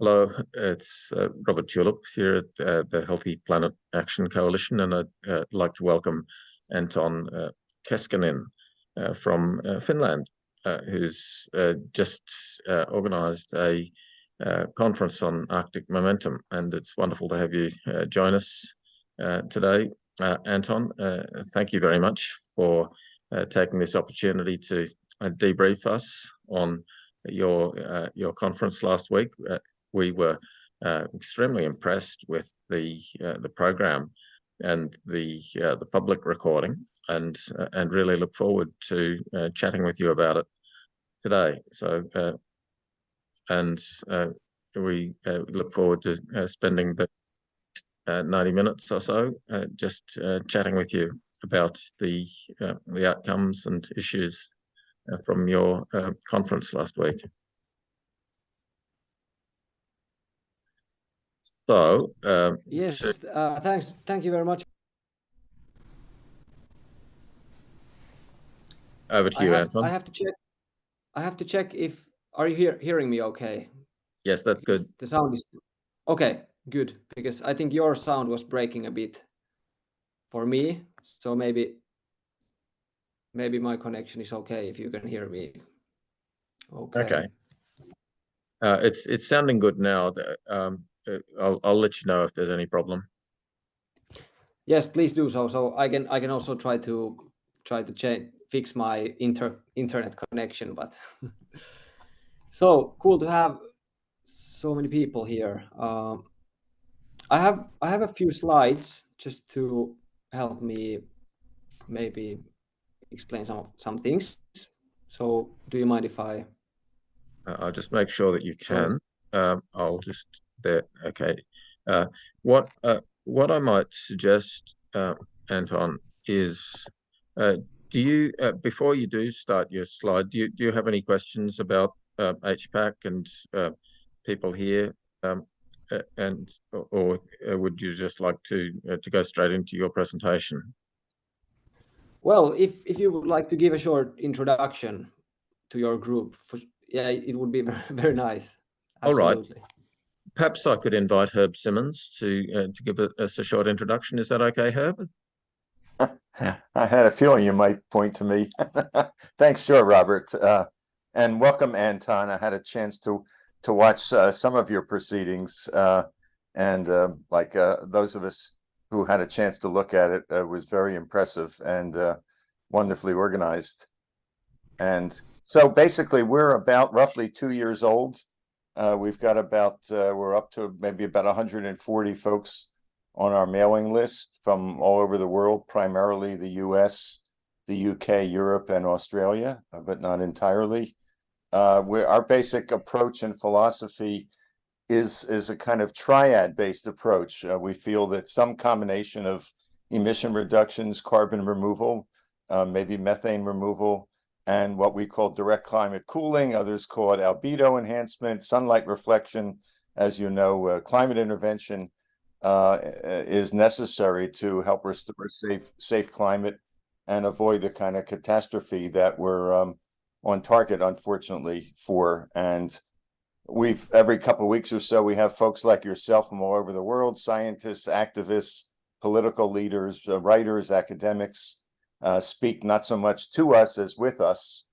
Hello, it's Robert Tulip here at the Healthy Planet Action Coalition, and I'd like to welcome Anton Keskinen from Finland, who's just organised a conference on Arctic momentum, and it's wonderful to have you join us today. Anton, thank you very much for taking this opportunity to debrief us on your conference last week. We were extremely impressed with the program and the public recording, and really look forward to chatting with you about it today. So we look forward to spending the 90 minutes or so just chatting with you about the outcomes and issues from your conference last week. So yes, thanks. Thank you very much. Over to you, Anton. I have to check if are you hearing me okay? Yes, that's good. The sound is okay. Good, because I think your sound was breaking a bit for me. So maybe my connection is okay if you can hear me. Okay. It's sounding good now. I'll let you know if there's any problem. Yes, please do so. So I can also try to fix my internet connection. But so cool to have so many people here. I have a few slides just to help me maybe explain some things. So do you mind if I? I'll just make sure that you can. I'll just there. Okay. What I might suggest, Anton, is do you before you do start your slide, do you have any questions about HPAC and people here, or would you just like to go straight into your presentation? Well, if you would like to give a short introduction to your group, it would be very, very nice. Absolutely. All right. Perhaps I could invite Herb Simmons to give us a short introduction. Is that okay, Herb? I had a feeling you might point to me. Thanks, sure, Robert. And welcome, Anton. I had a chance to watch some of your proceedings, and those of us who had a chance to look at it, was very impressive and wonderfully organized. And so basically, we're about roughly 2 years old. We've got we're up to maybe about 140 folks on our mailing list from all over the world, primarily the US, the UK, Europe, and Australia, but not entirely. Our basic approach and philosophy is a kind of triad-based approach. We feel that some combination of emission reductions, carbon removal, maybe methane removal, and what we call direct climate cooling, others call it albedo enhancement, sunlight reflection, as you know, climate intervention, is necessary to help restore safe climate and avoid the kind of catastrophe that we're on target, unfortunately, for. And every couple of weeks or so, we have folks like yourself from all over the world, scientists, activists, political leaders, writers, academics, speak not so much to us as with us,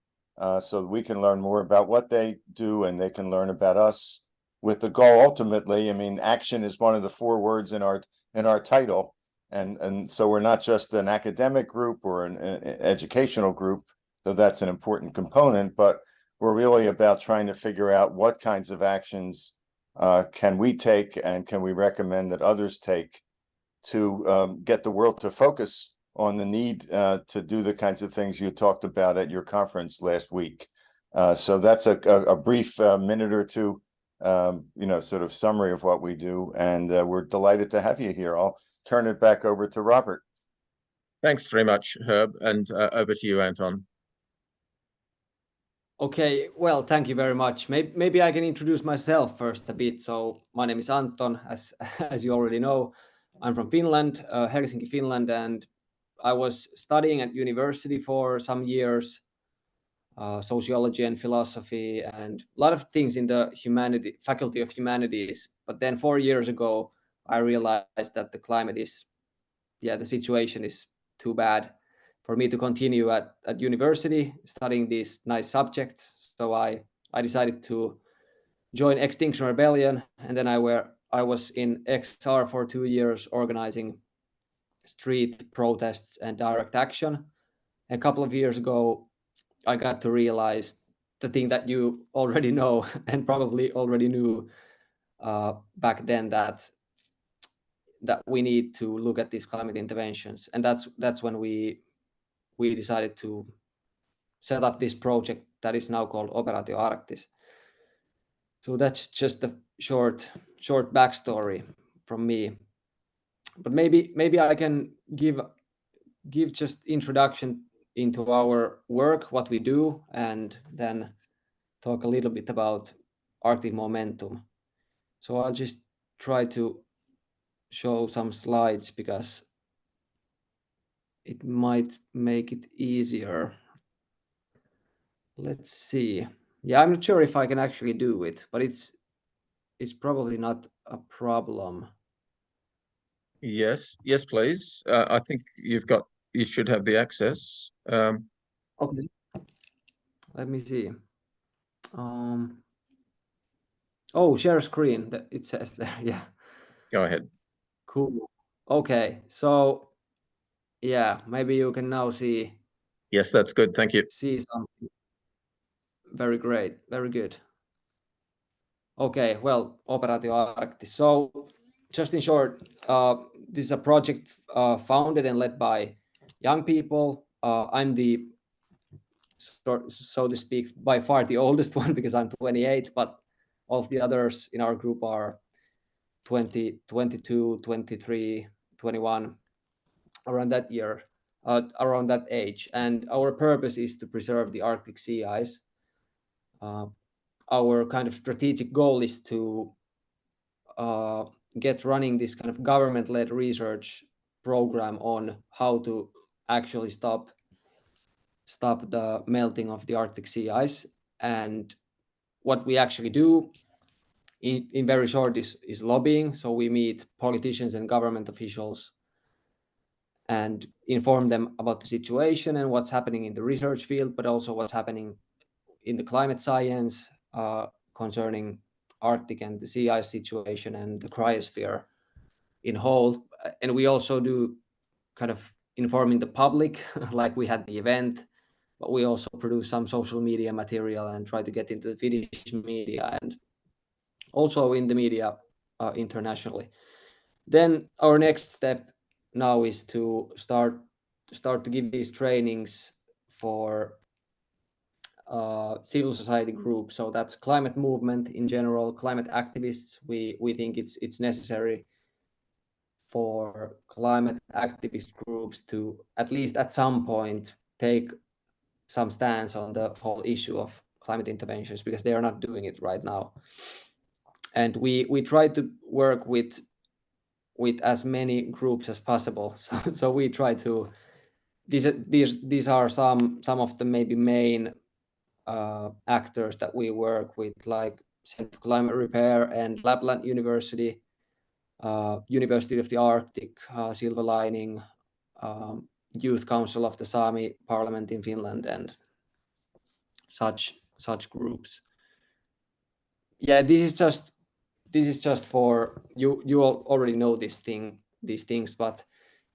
so that we can learn more about what they do and they can learn about us, with the goal ultimately, I mean, action is one of the 4 words in our title, and so we're not just an academic group or an educational group, though that's an important component, but we're really about trying to figure out what kinds of actions can we take and can we recommend that others take to get the world to focus on the need to do the kinds of things you talked about at your conference last week. So that's a brief minute or two, sort of summary of what we do, and we're delighted to have you here. I'll turn it back over to Robert. Thanks very much, Herb, and over to you, Anton. Okay, well, thank you very much. Maybe I can introduce myself first a bit. So my name is Anton, as you already know. I'm from Finland, Helsinki, Finland, and I was studying at university for some years. sociology and philosophy, and a lot of things in the faculty of humanities. But then 4 years ago, I realized that the climate is, the situation is too bad for me to continue at university studying these nice subjects. So I decided to join Extinction Rebellion, and then I was in XR for 2 years organizing street protests and direct action. A couple of years ago, I got to realize the thing that you already know and probably already knew back then, that we need to look at these climate interventions, and that's when we decided to set up this project that is now called Operaatio Arktis. So that's just a short backstory from me. But maybe I can give just introduction into our work, what we do, and then talk a little bit about Arctic Momentum. So I'll just try to show some slides because it might make it easier. Let's see. Yeah, I'm not sure if I can actually do it, but it's probably not a problem. Yes, please. I think you should have the access. Okay. Let me see. Oh, share screen. It says there. Yeah. Go ahead. Cool. Okay. So, yeah, maybe you can now see. Yes, that's good. Thank you. See something. Very great. Very good. Okay. Well, Operaatio Arktis. So, just in short, this is a project founded and led by young people. I'm the, so to speak, by far the oldest one because I'm 28, but all of the others in our group are 20, 22, 23, 21, around that year, around that age. And our purpose is to preserve the Arctic sea ice. Our kind of strategic goal is to get running this kind of government-led research program on how to actually stop the melting of the Arctic sea ice. And what we actually do in very short is lobbying. So we meet politicians and government officials and inform them about the situation and what's happening in the research field, but also what's happening in the climate science concerning Arctic and the sea ice situation and the cryosphere in whole. And we also do kind of informing the public, like we had the event, but we also produce some social media material and try to get into the Finnish media and also in the media internationally. Then our next step now is to start to give these trainings for civil society groups. So that's climate movement in general, climate activists. We think it's necessary for climate activist groups to at least at some point take some stance on the whole issue of climate interventions because they are not doing it right now. And we try to work with as many groups as possible. So we try to, these are some of the maybe main actors that we work with, like Center for Climate Repair and Lapland University, University of the Arctic, Silver Lining, Youth Council of the Sami Parliament in Finland, and such groups. Yeah, this is just for you. You all already know these things, but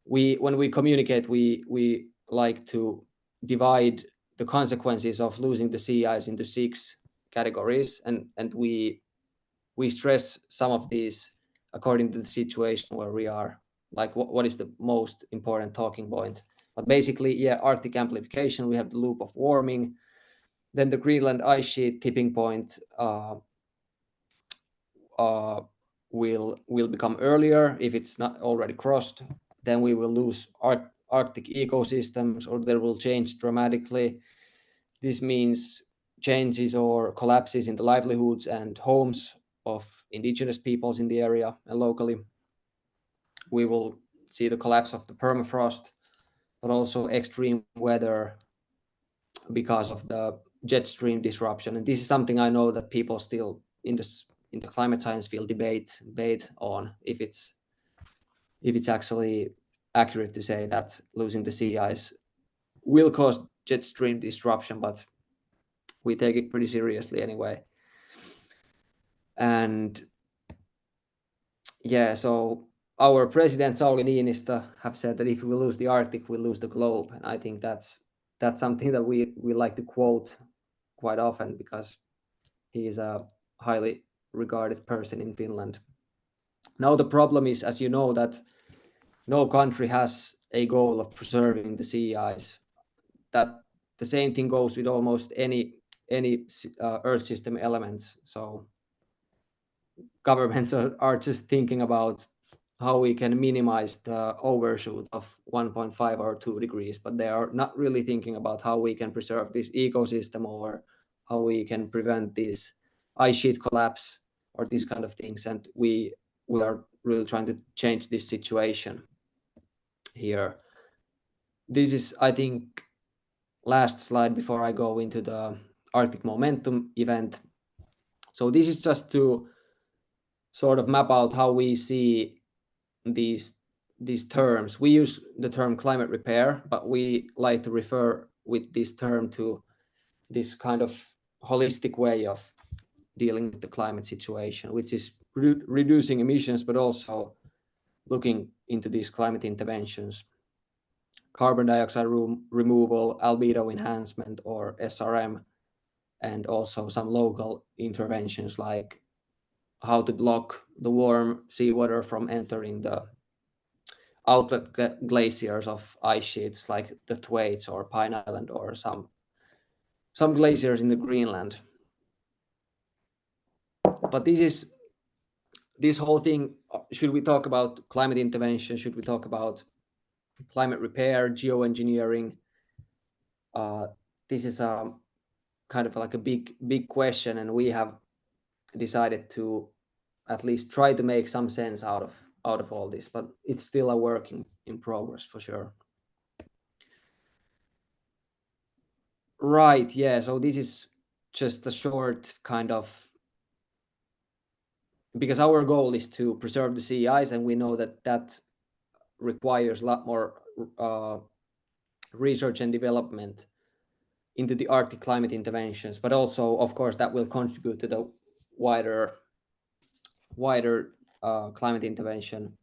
when we communicate, we like to divide the consequences of losing the sea ice into 6 categories, and we stress some of these according to the situation where we are, like what is the most important talking point. But basically, yeah, Arctic amplification, we have the loop of warming, then the Greenland ice sheet tipping point will become earlier if it's not already crossed. Then we will lose Arctic ecosystems, or they will change dramatically. This means changes or collapses in the livelihoods and homes of indigenous peoples in the area and locally. We will see the collapse of the permafrost, but also extreme weather because of the jet stream disruption. And this is something I know that people still in the climate science field debate on if it's actually accurate to say that losing the sea ice will cause jet stream disruption, but we take it pretty seriously anyway. And yeah, so our president Sauli Niinistö have said that if we lose the Arctic, we lose the globe. And I think that's something that we like to quote quite often because he is a highly regarded person in Finland. Now the problem is, as you know, that no country has a goal of preserving the sea ice. That the same thing goes with almost any Earth system elements. So governments are just thinking about how we can minimize the overshoot of 1.5 or 2 degrees, but they are not really thinking about how we can preserve this ecosystem or how we can prevent this ice sheet collapse or these kind of things. And we are really trying to change this situation here. This is, I think, last slide before I go into the Arctic Momentum event. So this is just to sort of map out how we see these terms. We use the term climate repair, but we like to refer with this term to this kind of holistic way of dealing with the climate situation, which is reducing emissions, but also looking into these climate interventions, carbon dioxide removal, albedo enhancement or SRM, and also some local interventions like how to block the warm seawater from entering the outlet glaciers of ice sheets like the Thwaites or Pine Island or some glaciers in the Greenland. But this whole thing, should we talk about climate intervention? Should we talk about climate repair, geoengineering? This is a kind of like a big question, and we have decided to at least try to make some sense out of all this, but it's still a work in progress for sure. Right, yeah, so this is just a short kind of, because our goal is to preserve the sea ice, and we know that requires a lot more research and development into the Arctic climate interventions, but also, of course, that will contribute to the wider climate intervention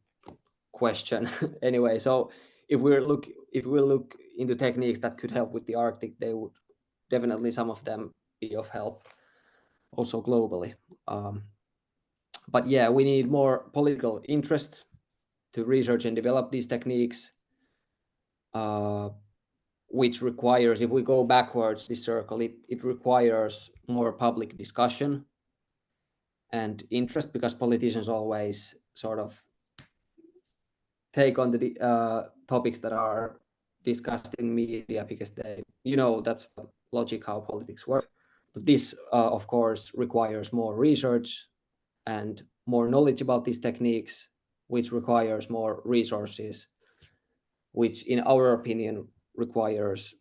question. Anyway, so if we look into techniques that could help with the Arctic, they would definitely, some of them, be of help also globally. But yeah, we need more political interest to research and develop these techniques, which requires, if we go backwards this circle, it requires more public discussion and interest, because politicians always sort of take on the topics that are discussed in media because they, that's the logic how politics work. But this, of course, requires more research and more knowledge about these techniques, which requires more resources, which in our opinion requires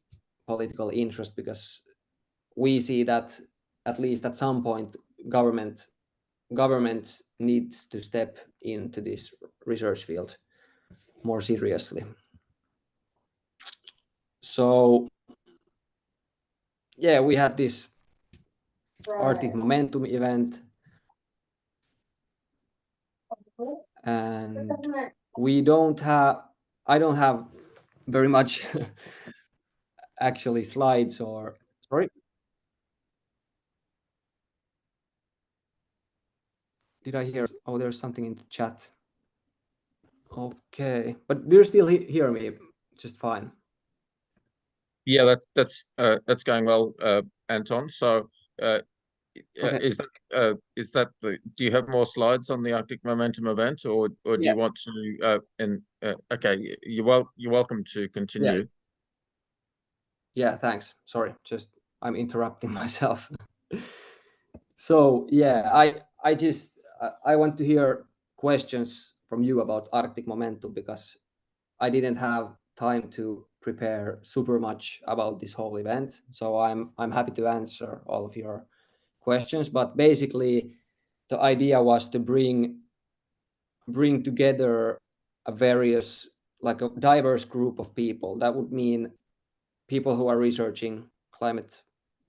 political interest, because we see that at least at some point government needs to step into this research field more seriously. So yeah, we had this Arctic Momentum event, and I don't have very much actually slides or, sorry, did I hear? Oh, there's something in the chat. Okay, but do you still hear me just fine? Yeah, that's going well, Anton. So Okay. is that do you have more slides on the Arctic Momentum event, or do you want to okay, you're welcome to continue. Yeah, thanks. Sorry, just I'm interrupting myself. So yeah, I want to hear questions from you about Arctic Momentum, because I didn't have time to prepare super much about this whole event. So I'm happy to answer all of your questions. But basically, the idea was to bring together a diverse group of people. That would mean people who are researching climate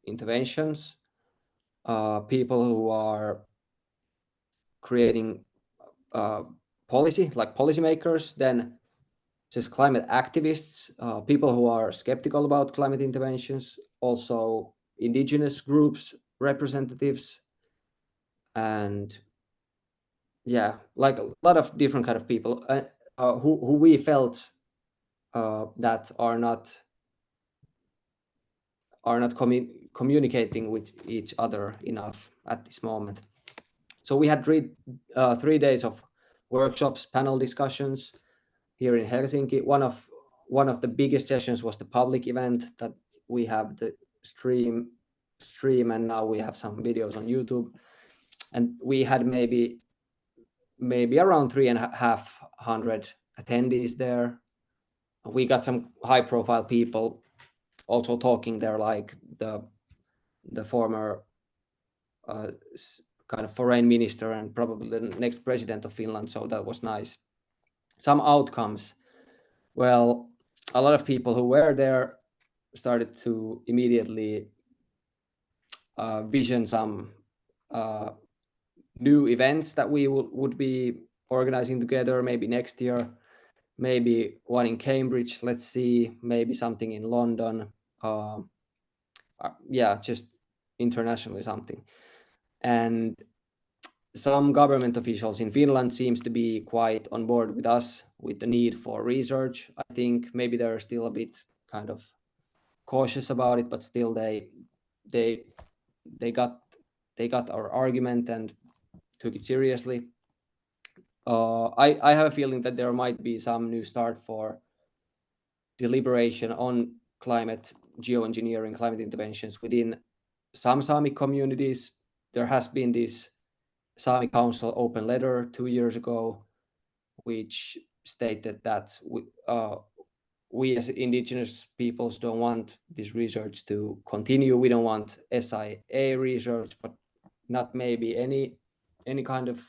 interventions, people who are creating policy, like policymakers, then just climate activists, people who are skeptical about climate interventions, also indigenous groups, representatives, and yeah, like a lot of different kind of people who we felt that are not communicating with each other enough at this moment. So we had 3 days of workshops, panel discussions here in Helsinki. One of the biggest sessions was the public event that we have the stream, and now we have some videos on YouTube. And we had maybe around 350 attendees there. We got some high-profile people also talking there, like the former kind of foreign minister and probably the next president of Finland. So that was nice. Some outcomes. Well, a lot of people who were there started to immediately vision some new events that we would be organizing together, maybe next year, maybe one in Cambridge, let's see, maybe something in London. Yeah, just internationally something. And some government officials in Finland seems to be quite on board with us with the need for research. I think maybe they're still a bit kind of cautious about it, but still they got our argument and took it seriously. I have a feeling that there might be some new start for deliberation on climate geoengineering, climate interventions within some Sami communities. There has been this Sami Council open letter 2 years ago, which stated that we as indigenous peoples don't want this research to continue. We don't want SIA research, but not maybe any kind of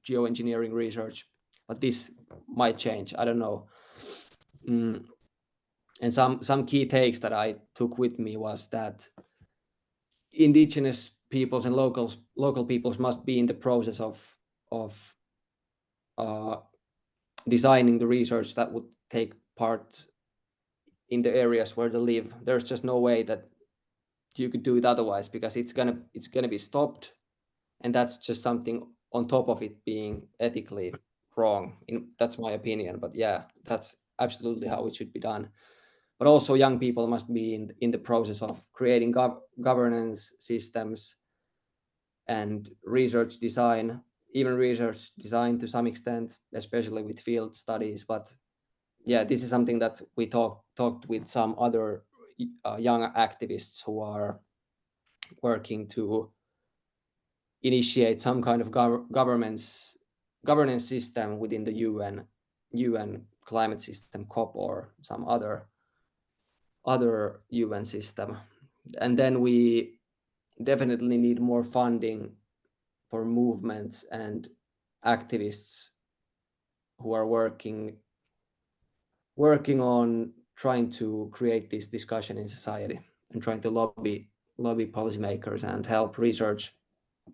geoengineering research. But this might change. I don't know. And some key takes that I took with me was that indigenous peoples and local peoples must be in the process of designing the research that would take part in the areas where they live. There's just no way that you could do it otherwise, because it's gonna be stopped, and that's just something on top of it being ethically wrong. That's my opinion, but yeah, that's absolutely how it should be done. But also young people must be in the process of creating governance systems and research design, even research design to some extent, especially with field studies. But yeah, this is something that we talked with some other young activists who are working to initiate some kind of governance system within the UN climate system, COP, or some other UN system. And then we definitely need more funding for movements and activists who are working on trying to create this discussion in society and trying to lobby policymakers and help research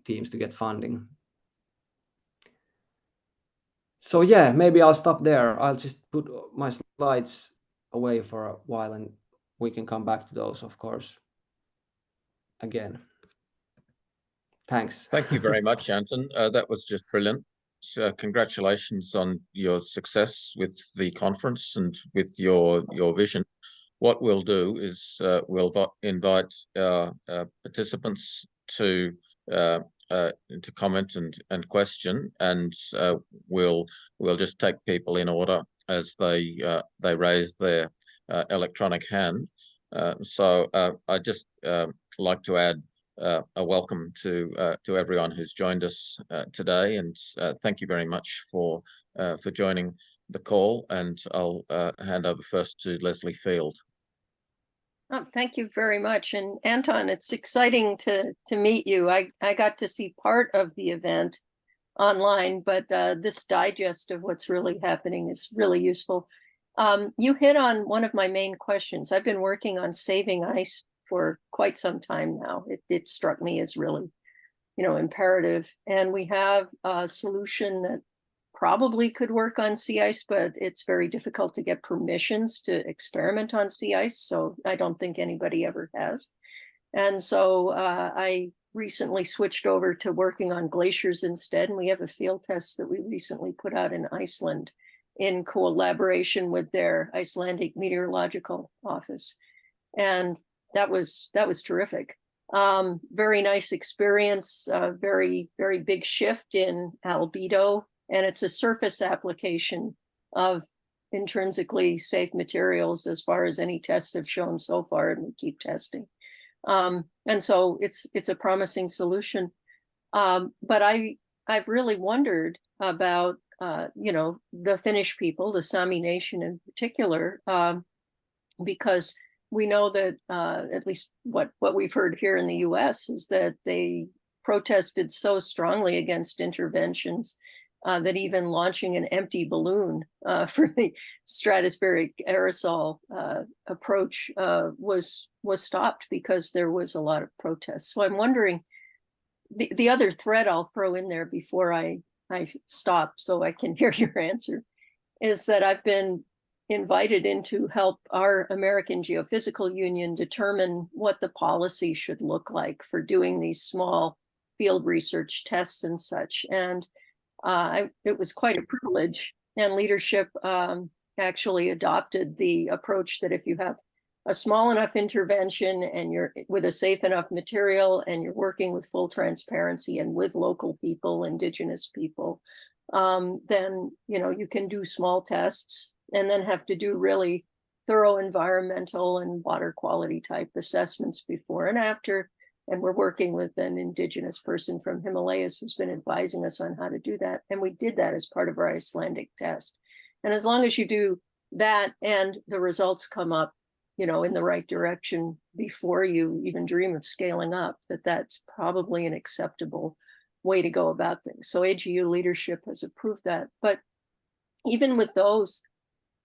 teams to get funding. So yeah, maybe I'll stop there. I'll just put my slides away for a while and we can come back to those, of course, again. Thanks. Thank you very much, Anton. That was just brilliant. Congratulations on your success with the conference and with your vision. What we'll do is we'll invite our participants to comment and question, and we'll just take people in order as they raise their electronic hand. So I just like to add a welcome to everyone who's joined us today, and thank you very much for joining the call, and I'll hand over first to Leslie Field. Oh, thank you very much. And Anton, it's exciting to meet you. I got to see part of the event online, but this digest of what's really happening is really useful. You hit on one of my main questions. I've been working on saving ice for quite some time now. It struck me as really, imperative. And we have a solution that probably could work on sea ice, but it's very difficult to get permissions to experiment on sea ice. So I don't think anybody ever has. And so I recently switched over to working on glaciers instead. And we have a field test that we recently put out in Iceland in collaboration with their Icelandic Meteorological Office. And that was terrific. Very nice experience, very, very big shift in albedo. And it's a surface application of intrinsically safe materials as far as any tests have shown so far, and we keep testing. And so it's a promising solution. But I've really wondered about, the Finnish people, the Sami nation in particular, because we know that at least what we've heard here in the US is that they protested so strongly against interventions that even launching an empty balloon for the stratospheric aerosol approach was stopped because there was a lot of protests. So I'm wondering, the other thread I'll throw in there before I stop so I can hear your answer is that I've been invited in to help our American Geophysical Union determine what the policy should look like for doing these small field research tests and such. And it was quite a privilege, and leadership actually adopted the approach that if you have a small enough intervention and you're with a safe enough material and you're working with full transparency and with local people, indigenous people, then you can do small tests and then have to do really thorough environmental and water quality type assessments before and after. And we're working with an indigenous person from Himalayas who's been advising us on how to do that. And we did that as part of our Icelandic test. And as long as you do that and the results come up, in the right direction before you even dream of scaling up, that's probably an acceptable way to go about things. So AGU leadership has approved that. But even with those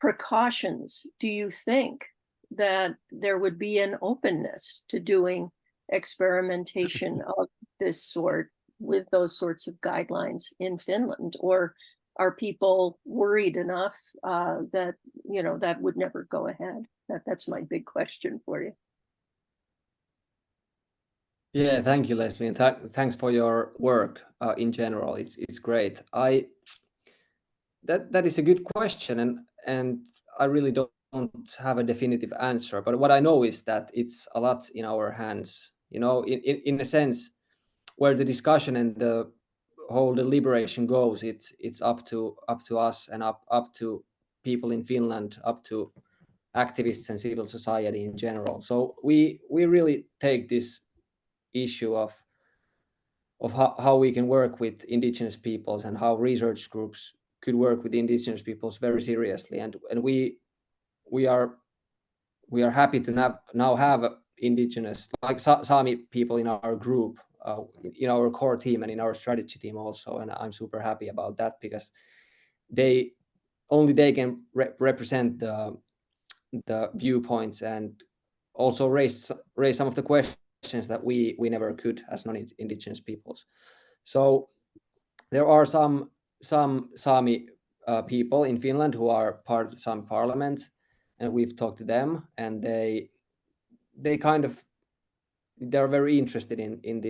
precautions, do you think that there would be an openness to doing experimentation of this sort with those sorts of guidelines in Finland? Or are people worried enough that that would never go ahead? That's my big question for you. Yeah, thank you, Leslie, and thanks for your work in general. It's great. That is a good question, and I really don't have a definitive answer. But what I know is that it's a lot in our hands. In a sense, where the discussion and the whole deliberation goes, it's up to us and up to people in Finland, up to activists and civil society in general. So we really take this issue of how we can work with indigenous peoples and how research groups could work with indigenous peoples very seriously, and we are happy to now have indigenous, like Sami people in our group, in our core team and in our strategy team also, and I'm super happy about that because they can represent the viewpoints and also raise some of the questions that we never could as non-indigenous peoples. So there are some Sami people in Finland who are part of some parliament, and we've talked to them, and they're very interested in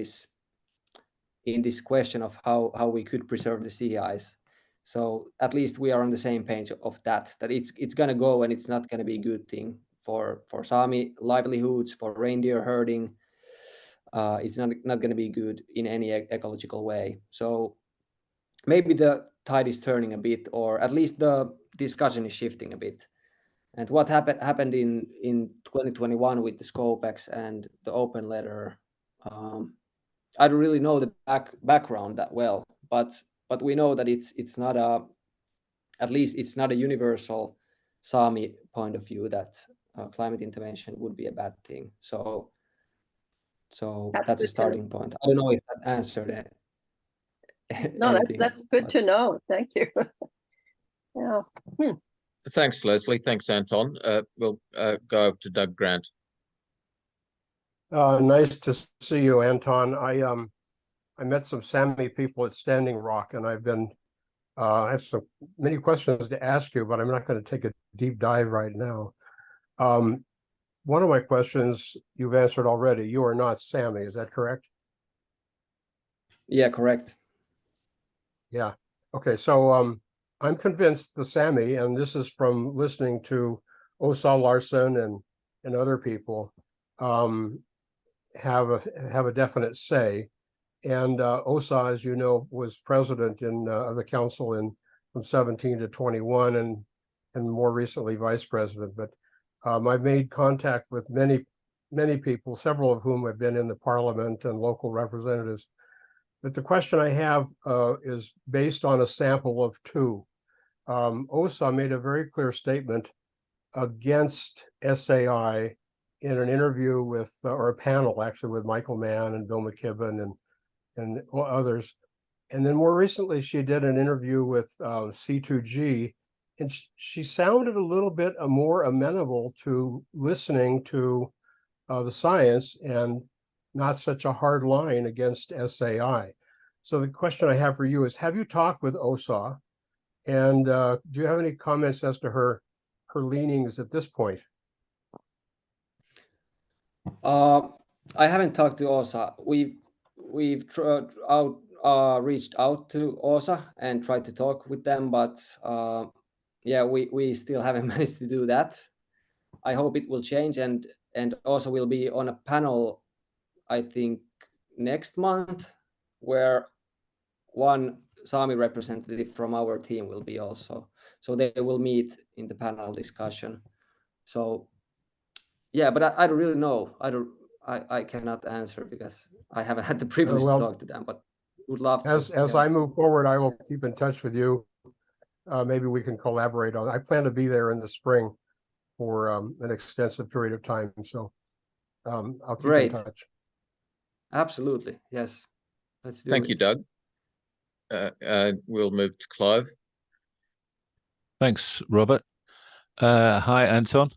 this question of how we could preserve the sea ice. So at least we are on the same page of that it's going to go, and it's not going to be a good thing for Sami livelihoods, for reindeer herding. It's not going to be good in any ecological way. So maybe the tide is turning a bit, or at least the discussion is shifting a bit. And what happened in 2021 with the HPAC and the open letter, I don't really know the background that well, but we know that it's not at least it's not a universal Sami point of view that climate intervention would be a bad thing. So that's a starting point. I don't know if that answered it. No, that's good to know. Thank you. Yeah. Thanks, Leslie. Thanks, Anton. We'll go over to Doug Grant. Nice to see you, Anton. I met some Sami people at Standing Rock, and I've been I have many questions to ask you, but I'm not going to take a deep dive right now. One of my questions you've answered already. You are not Sami, is that correct? Yeah, correct. Yeah. Okay. So I'm convinced the Sami, and this is from listening to Åsa Larsson and other people, have a definite say. And Åsa, as you know, was president of the council from 17 to 21, and more recently vice president. But I've made contact with many people, several of whom have been in the parliament and local representatives. But the question I have is based on a sample of two. Åsa made a very clear statement against SAI in an interview with, or a panel actually, with Michael Mann and Bill McKibben and others. And then more recently, she did an interview with C2G, and she sounded a little bit more amenable to listening to the science and not such a hard line against SAI. So the question I have for you is, have you talked with Åsa? And do you have any comments as to her leanings at this point? I haven't talked to Åsa. We've reached out to Åsa and tried to talk with them, but yeah, we still haven't managed to do that. I hope it will change, and Åsa will be on a panel, I think, next month, where one Sami representative from our team will be also. So they will meet in the panel discussion. So yeah, but I don't really know. I cannot answer because I haven't had the privilege to talk to them, but would love to. As I move forward, I will keep in touch with you. Maybe we can collaborate on it. I plan to be there in the spring for an extensive period of time. So I'll keep in touch. Absolutely. Yes. Let's do it. Thank you, Doug. We'll move to Clive. Thanks, Robert. Hi, Anton.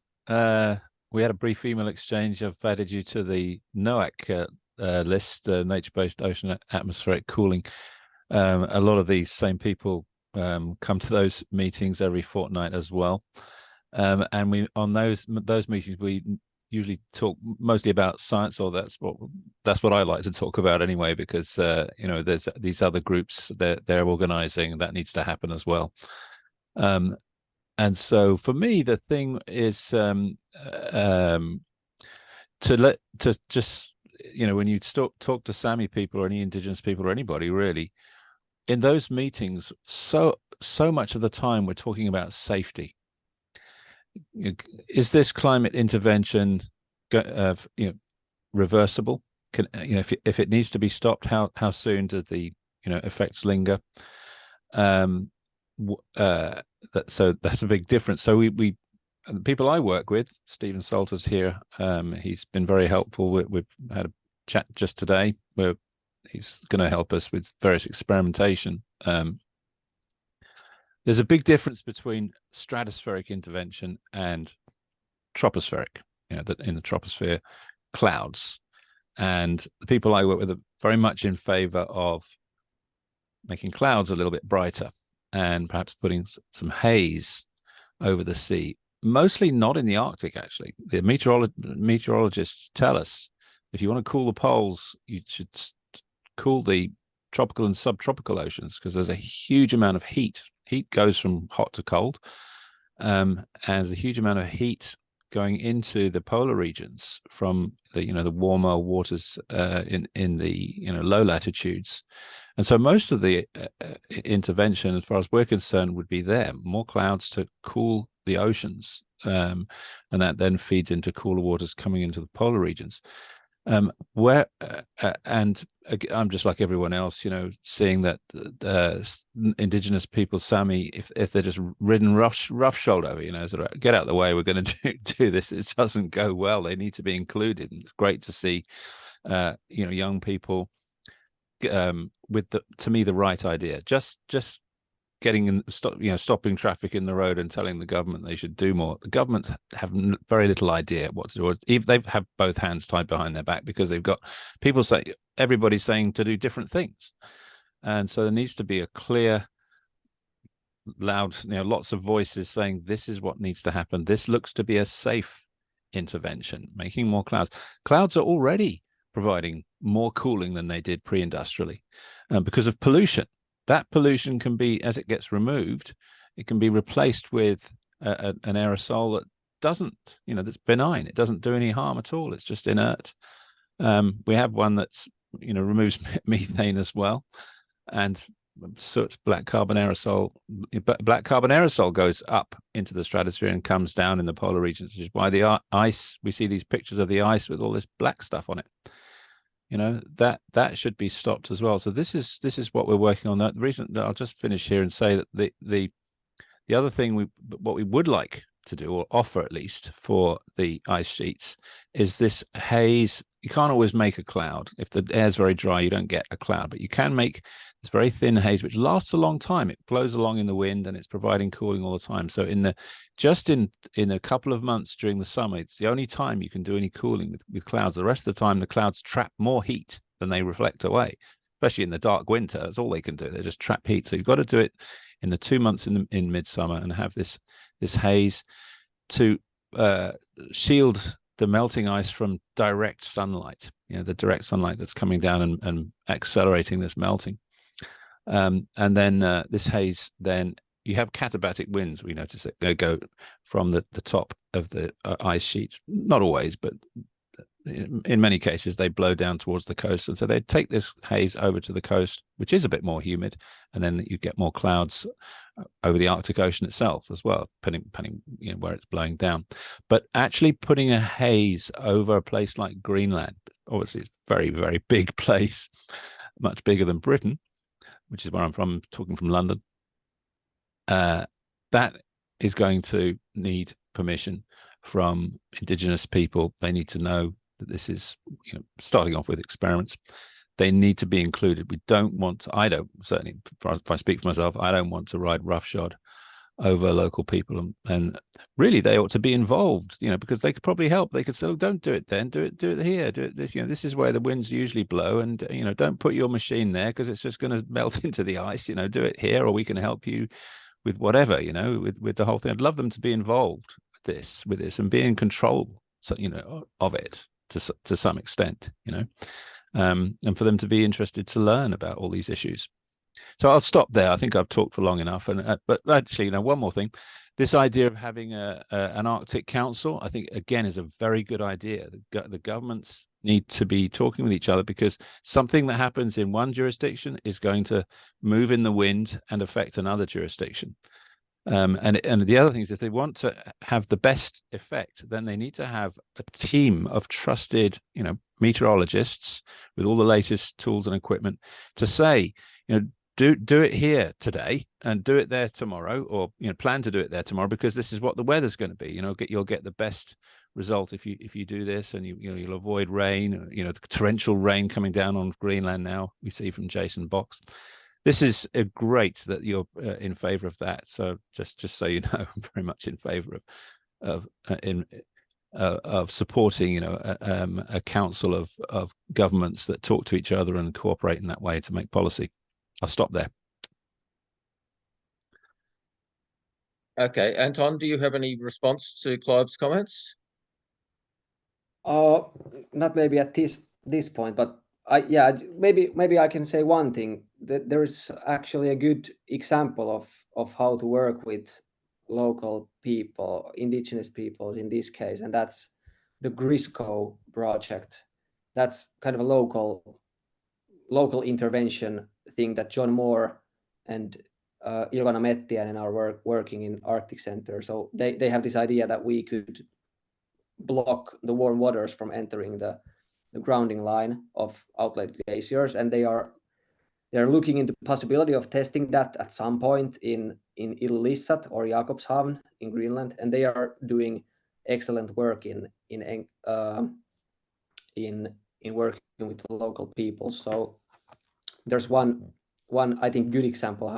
We had a brief email exchange. I've added you to the NOAC list, nature-based ocean atmospheric cooling. A lot of these same people come to those meetings every fortnight as well. And we on those meetings we usually talk mostly about science, or that's what I like to talk about anyway, because you know, there's these other groups that they're organizing that needs to happen as well. And so for me, the thing is to just, you know, when you talk to Sami people or any indigenous people or anybody really, in those meetings, so much of the time we're talking about safety. Is this climate intervention, reversible? Can, you know, if it needs to be stopped, how soon do the effects linger? So that's a big difference. So we the people I work with, Stephen Salter's here. He's been very helpful. We've had a chat just today where he's going to help us with various experimentation. There's a big difference between stratospheric intervention and tropospheric, in the troposphere, clouds. And the people I work with are very much in favor of making clouds a little bit brighter and perhaps putting some haze over the sea, mostly not in the Arctic, actually. The meteorologists tell us if you want to cool the poles, you should cool the tropical and subtropical oceans, because there's a huge amount of heat. Heat goes from hot to cold, and there's a huge amount of heat going into the polar regions from the warmer waters in the low latitudes. And so most of the intervention, as far as we're concerned, would be there, more clouds to cool the oceans, and that then feeds into cooler waters coming into the polar regions. And I'm just like everyone else, seeing that indigenous people, Sami, if they're just ridden roughshod over, sort of get out of the way, we're going to do this. It doesn't go well. They need to be included. And it's great to see, young people with to me the right idea. Just getting in, stopping traffic in the road and telling the government they should do more. The government have very little idea what to do. If they have both hands tied behind their back because they've got people everybody's saying to do different things, and so there needs to be a clear, loud, lots of voices saying this is what needs to happen. This looks to be a safe intervention. Making more clouds. Clouds are already providing more cooling than they did pre-industrially because of pollution. That pollution can be, as it gets removed, it can be replaced with an aerosol that doesn't, that's benign. It doesn't do any harm at all. It's just inert. We have one that's, removes methane as well, and soot, black carbon aerosol. Black carbon aerosol goes up into the stratosphere and comes down in the polar regions, which is why the ice, we see these pictures of the ice with all this black stuff on it. That should be stopped as well. So this is what we're working on. The reason that I'll just finish here and say that the other thing what we would like to do, or offer at least, for the ice sheets is this haze. You can't always make a cloud. If the air's very dry, you don't get a cloud, but you can make this very thin haze which lasts a long time. It blows along in the wind and it's providing cooling all the time. So in a couple of months during the summer, it's the only time you can do any cooling with clouds. The rest of the time the clouds trap more heat than they reflect away, especially in the dark winter. That's all they can do. They just trap heat. So you've got to do it in the 2 months in midsummer and have this haze to shield the melting ice from direct sunlight, the direct sunlight that's coming down and accelerating this melting. And then this haze, then you have katabatic winds. We notice that they go from the top of the ice sheet. Not always, but in many cases they blow down towards the coast, and so they take this haze over to the coast, which is a bit more humid, and then you get more clouds over the Arctic Ocean itself as well, depending where it's blowing down. But actually putting a haze over a place like Greenland, obviously it's a very, very big place, much bigger than Britain, which is where I'm from, talking from London. That is going to need permission from indigenous people. They need to know that this is, starting off with experiments. They need to be included. We don't want to, I don't, certainly if I speak for myself, I don't want to ride roughshod over local people, and really they ought to be involved, because they could probably help. They could say, oh, don't do it then, do it here, do it this, this is where the winds usually blow, and don't put your machine there because it's just going to melt into the ice. Do it here, or we can help you with whatever, with the whole thing. I'd love them to be involved with this and be in control, of it to some extent, and for them to be interested to learn about all these issues. So I'll stop there. I think I've talked for long enough. And but actually, one more thing. This idea of having an Arctic Council, I think, again, is a very good idea. The governments need to be talking with each other, because something that happens in one jurisdiction is going to move in the wind and affect another jurisdiction. And the other thing is, if they want to have the best effect, then they need to have a team of trusted, meteorologists with all the latest tools and equipment to say, do it here today and do it there tomorrow, or plan to do it there tomorrow, because this is what the weather's going to be. You'll get the best result if you do this, and you'll avoid rain. The torrential rain coming down on Greenland now, we see from Jason Box. This is great that you're in favor of that. So just so you know, I'm very much in favor of supporting a council of governments that talk to each other and cooperate in that way to make policy. I'll stop there. Okay, Anton, do you have any response to Clive's comments? Not maybe at this point, but maybe I can say one thing, that there is actually a good example of how to work with local people, indigenous people in this case, and that's the Grisco project. That's kind of a local intervention thing that John Moore and Ilona Mettiäinen are working in Arctic Center. So they have this idea that we could block the warm waters from entering the grounding line of outlet glaciers, and they're looking into the possibility of testing that at some point in Ilulissat or Jakobshavn in Greenland, and they are doing excellent work in working with the local people. So there's one I think good example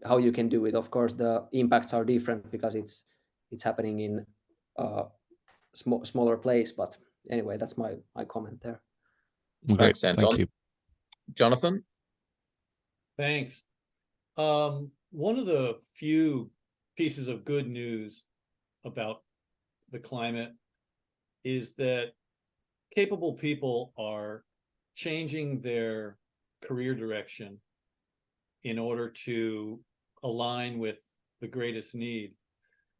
how you can do it. Of course, the impacts are different because it's happening in smaller place, but anyway, that's my comment there. Okay, Thanks, Anton. thank you. Jonathan? Thanks. One of the few pieces of good news about the climate is that capable people are changing their career direction in order to align with the greatest need.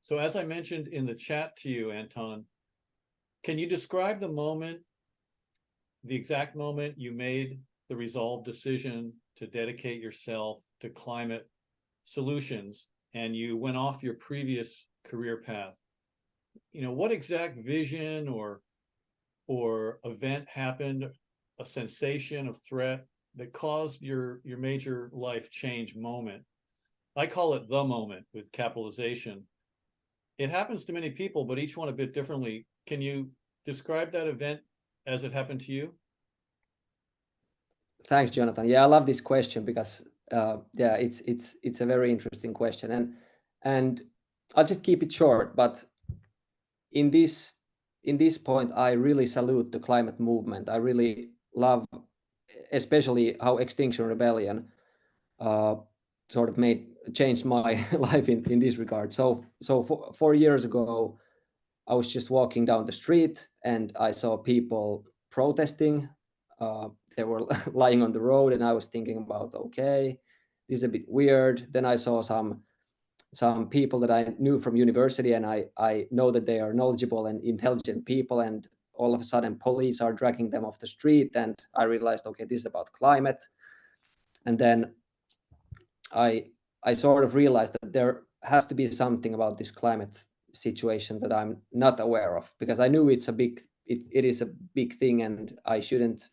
So as I mentioned in the chat to you, Anton, can you describe the exact moment you made the resolved decision to dedicate yourself to climate solutions and you went off your previous career path? You know, what exact vision or event happened, a sensation of threat that caused your major life change moment? I call it the moment with capitalization. It happens to many people, but each one a bit differently. Can you describe that event as it happened to you? Thanks, Jonathan. Yeah, I love this question because yeah, it's a very interesting question, and I'll just keep it short. But in this point, I really salute the climate movement. I really love, especially how Extinction Rebellion sort of changed my life in this regard. So 4 years ago, I was just walking down the street and I saw people protesting. They were lying on the road, and I was thinking about, okay, this is a bit weird. Then I saw some people that I knew from university, and I know that they are knowledgeable and intelligent people, and all of a sudden police are dragging them off the street, and I realized, okay, this is about climate. And then I sort of realized that there has to be something about this climate situation that I'm not aware of, because I knew it is a big thing, and I shouldn't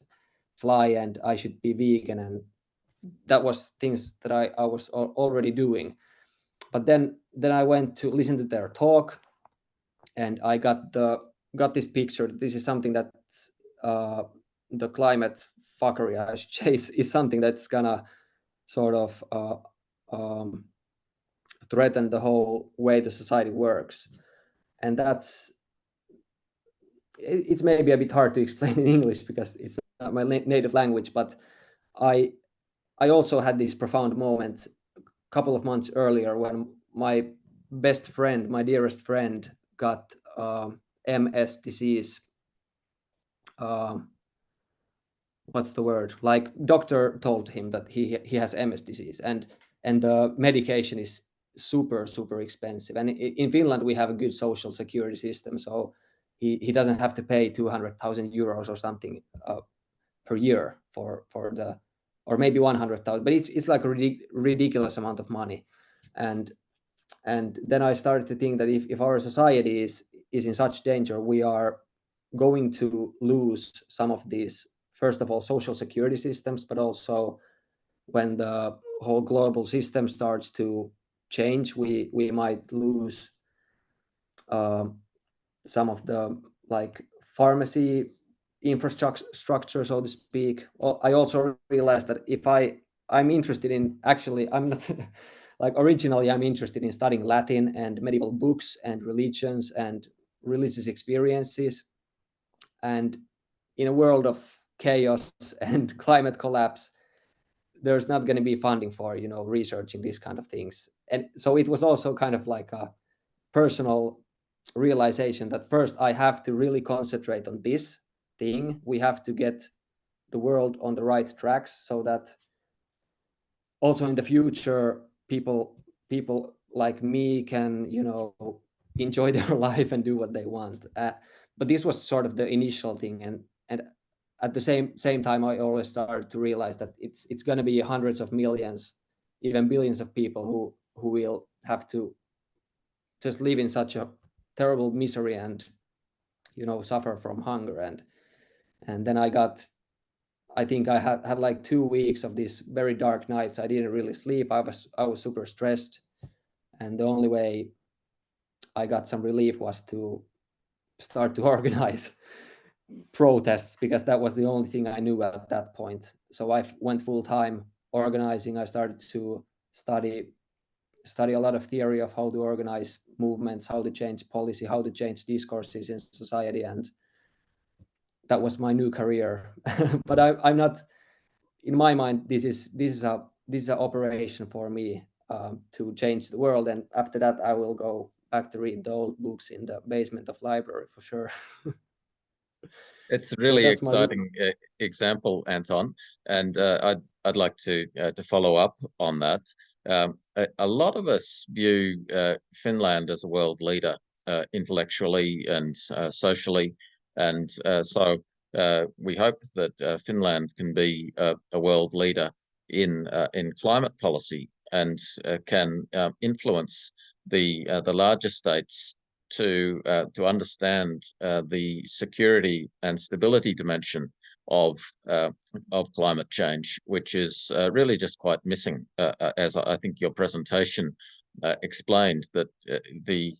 fly and I should be vegan, and that was things that I was already doing. But then I went to listen to their talk, and I got this picture. This is something that the climate fuckery, I should say, is something that's gonna sort of threaten the whole way the society works. And it's maybe a bit hard to explain in English because it's not my native language, but I also had this profound moment a couple of months earlier when my best friend, my dearest friend, got MS disease. What's the word? Like, doctor told him that he has MS disease, and the medication is super expensive. And in Finland we have a good social security system, so he doesn't have to pay 200,000 euros or something per year for the, or maybe 100,000, but it's like a ridiculous amount of money. And then I started to think that if our society is in such danger, we are going to lose some of these, first of all, social security systems, but also when the whole global system starts to change, we might lose some of the like pharmacy infrastructure, so to speak. I also realized that if I'm interested in, actually I'm not like originally I'm interested in studying Latin and medieval books and religions and religious experiences, and in a world of chaos and climate collapse, there's not going to be funding for researching these kind of things. And so it was also kind of like a personal realization that first I have to really concentrate on this thing. We have to get the world on the right tracks so that also in the future people like me can enjoy their life and do what they want. But this was sort of the initial thing, and at the same time I always started to realize that it's going to be hundreds of millions, even billions of people who will have to just live in such a terrible misery and suffer from hunger, and And then I think I had like 2 weeks of these very dark nights. I didn't really sleep. I was super stressed, and the only way I got some relief was to start to organize protests, because that was the only thing I knew at that point. So I went full time organizing. I started to study a lot of theory of how to organize movements, how to change policy, how to change discourses in society, and that was my new career. But I'm not, in my mind, this is an operation for me to change the world, and after that I will go back to read the old books in the basement of library for sure. It's a really that's my- exciting example, Anton, and I'd like to follow up on that. A lot of us view Finland as a world leader intellectually and socially, and so we hope that Finland can be a world leader in climate policy and can influence the larger states to understand the security and stability dimension of climate change, which is really just quite missing, as I think your presentation explained, that the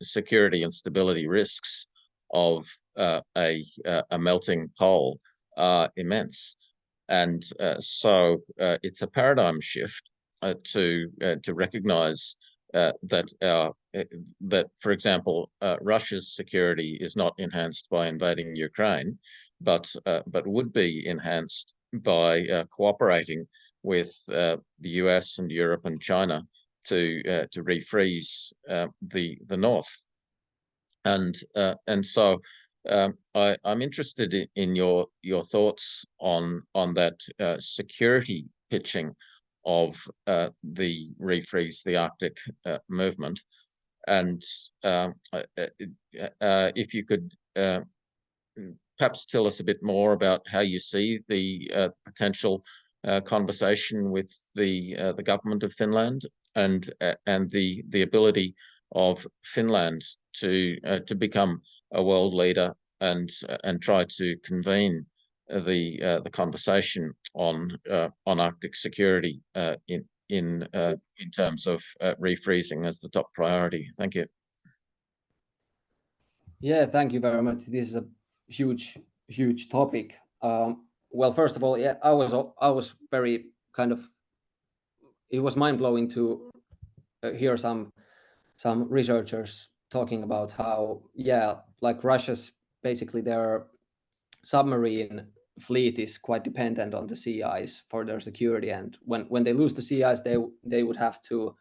security and stability risks of a melting pole are immense, and so it's a paradigm shift to recognise that, for example, Russia's security is not enhanced by invading Ukraine, but would be enhanced by cooperating with the US and Europe and China to refreeze the north, and so I'm interested in your thoughts on that security pitching of the refreeze the Arctic movement, and if you could perhaps tell us a bit more about how you see the potential conversation with the government of Finland, and the ability of Finland to become a world leader and try to convene the conversation on Arctic security in terms of refreezing as the top priority. Thank you. Yeah, thank you very much. This is a huge topic. Well, first of all, yeah, I was very kind of, it was mind-blowing to hear some researchers talking about how, yeah, like Russia's basically their submarine fleet is quite dependent on the sea ice for their security, and when they lose the sea ice, they would have to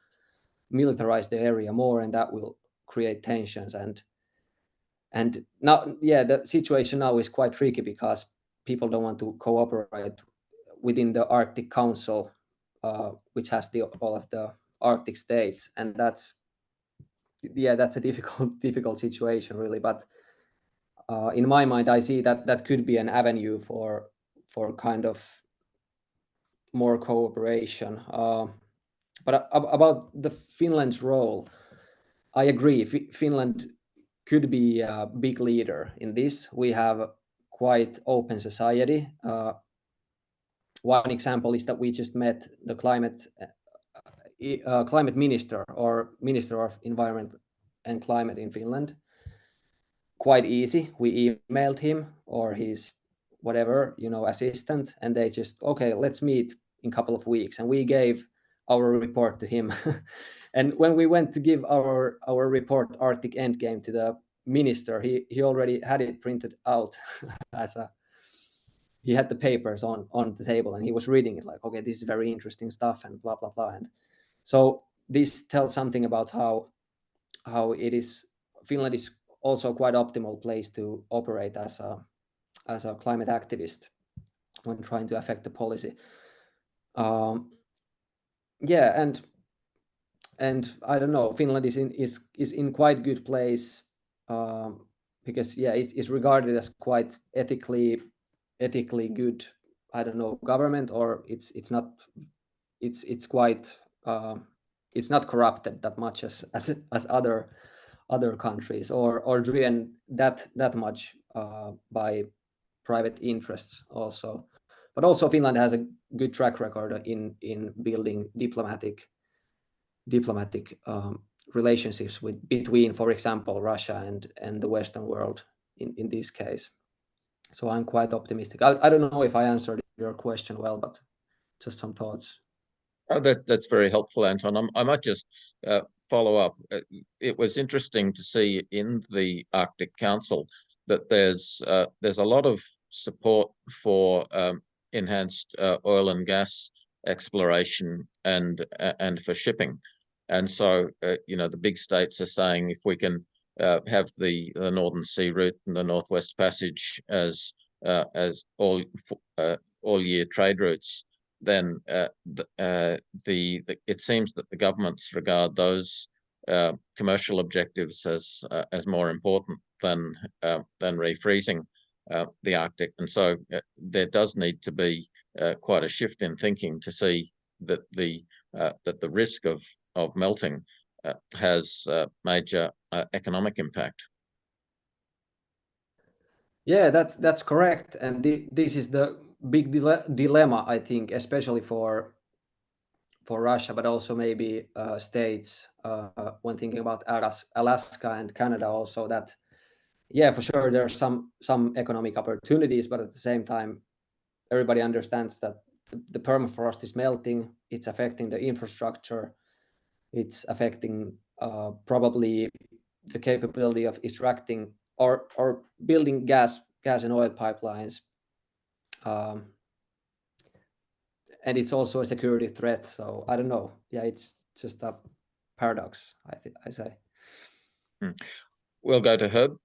militarize the area more, and that will create tensions. And now, yeah, the situation now is quite tricky because people don't want to cooperate within the Arctic Council, which has all of the Arctic states, and that's a difficult situation really. But in my mind, I see that could be an avenue for kind of more cooperation. But about the Finland's role, I agree. Finland could be a big leader in this. We have quite open society. One example is that we just met the climate minister or Minister of Environment and Climate in Finland. Quite easy. We emailed him or his whatever, assistant, and they just, okay, let's meet in a couple of weeks. And we gave our report to him. And when we went to give our report, Arctic Endgame, to the minister, he already had it printed out he had the papers on the table, and he was reading it like, okay, this is very interesting stuff and blah, blah, blah. And so this tells something about how Finland is also quite optimal place to operate as a climate activist when trying to affect the policy. Yeah, and I don't know, Finland is in quite good place because yeah, it is regarded as quite ethically good, I don't know, government, or it's quite it's not corrupted that much as other countries, or driven that much by private interests also. But also Finland has a good track record in building diplomatic relationships between, for example, Russia and the Western world in this case. So I'm quite optimistic. I don't know if I answered your question well, but just some thoughts. Oh, that's very helpful, Anton. I might just follow up. It was interesting to see in the Arctic Council that there's a lot of support for enhanced oil and gas exploration and for shipping. And so, the big states are saying if we can have the Northern Sea Route and the Northwest Passage as all year trade routes, then it seems that the governments regard those commercial objectives as more important than refreezing the Arctic. And so there does need to be quite a shift in thinking to see that the risk of melting has major economic impact. Yeah, that's correct. And this is the big dilemma, I think, especially for Russia, but also maybe states when thinking about Alaska and Canada also, that yeah, for sure there's some economic opportunities, but at the same time everybody understands that the permafrost is melting, it's affecting the infrastructure, it's affecting probably the capability of extracting or building gas and oil pipelines. And it's also a security threat. So I don't know. Yeah, it's just a paradox, I say. We'll go to Herb.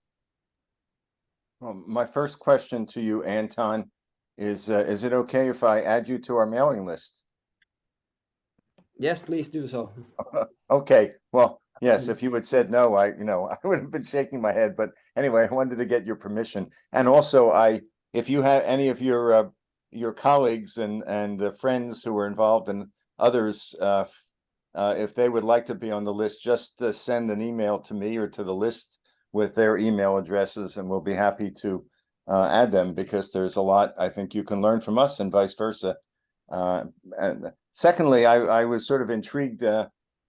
Well, my first question to you, Anton, is it okay if I add you to our mailing list? Yes, please do so. Okay, well, yes, if you had said no, I would have been shaking my head, but anyway, I wanted to get your permission. And also, if you have any of your colleagues and the friends who are involved and others, if they would like to be on the list, just send an email to me or to the list with their email addresses, and we'll be happy to add them, because there's a lot I think you can learn from us and vice versa. And secondly, I was sort of intrigued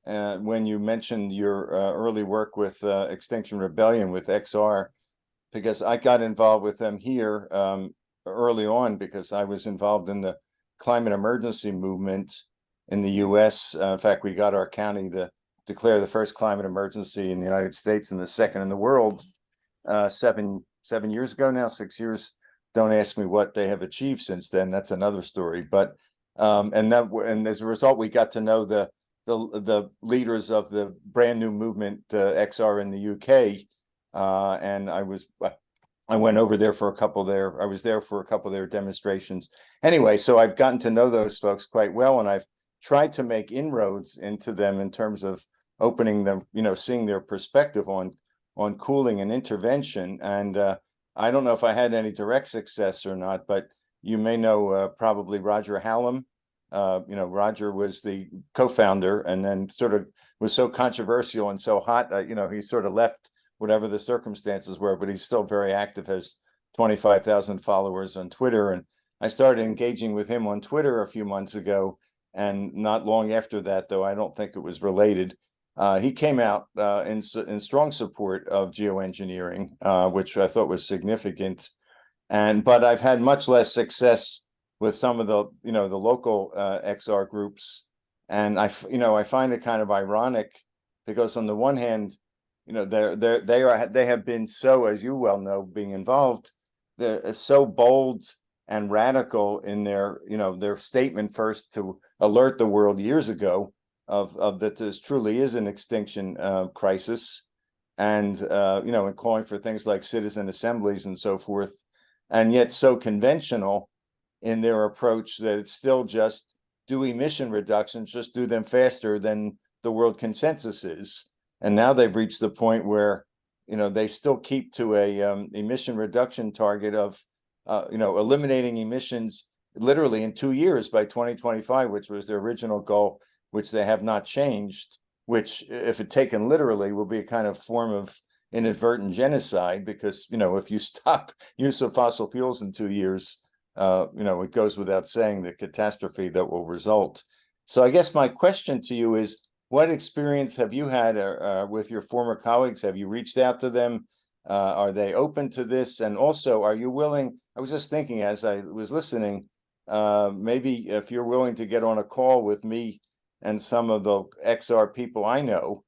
when you mentioned your early work with Extinction Rebellion with XR, because I got involved with them here early on because I was involved in the climate emergency movement in the US. In fact, we got our county to declare the first climate emergency in the United States and the second in the world 7 years ago now, 6 years. Don't ask me what they have achieved since then. That's another story. But and as a result, we got to know the leaders of the brand new movement XR in the UK, and I went over there for a couple there. I was there for a couple of their demonstrations. Anyway, so I've gotten to know those folks quite well, and I've tried to make inroads into them in terms of opening them, seeing their perspective on cooling and intervention. And I don't know if I had any direct success or not, but you may know probably Roger Hallam. Roger was the co-founder and then sort of was so controversial and so hot that, he sort of left whatever the circumstances were, but he's still very active, has 25,000 followers on Twitter. And I started engaging with him on Twitter a few months ago. And not long after that, though I don't think it was related, he came out in strong support of geoengineering, which I thought was significant. But I've had much less success with some of the the local XR groups, and I find it kind of ironic, because on the one hand, they have been so, as you well know, being involved, they're so bold and radical in their their statement first to alert the world years ago of that this truly is an extinction crisis, and and calling for things like citizen assemblies and so forth, and yet so conventional in their approach that it's still just do emission reductions, just do them faster than the world consensus is. And now they've reached the point where they still keep to a emission reduction target of eliminating emissions literally in 2 years by 2025, which was their original goal, which they have not changed, which, if it taken literally, will be a kind of form of inadvertent genocide, because, you know, if you stop use of fossil fuels in 2 years, you know, it goes without saying the catastrophe that will result. So I guess my question to you is, what experience have you had with your former colleagues? Have you reached out to them? Are they open to this? And also, are you willing? I was just thinking as I was listening, maybe if you're willing to get on a call with me and some of the XR people I know,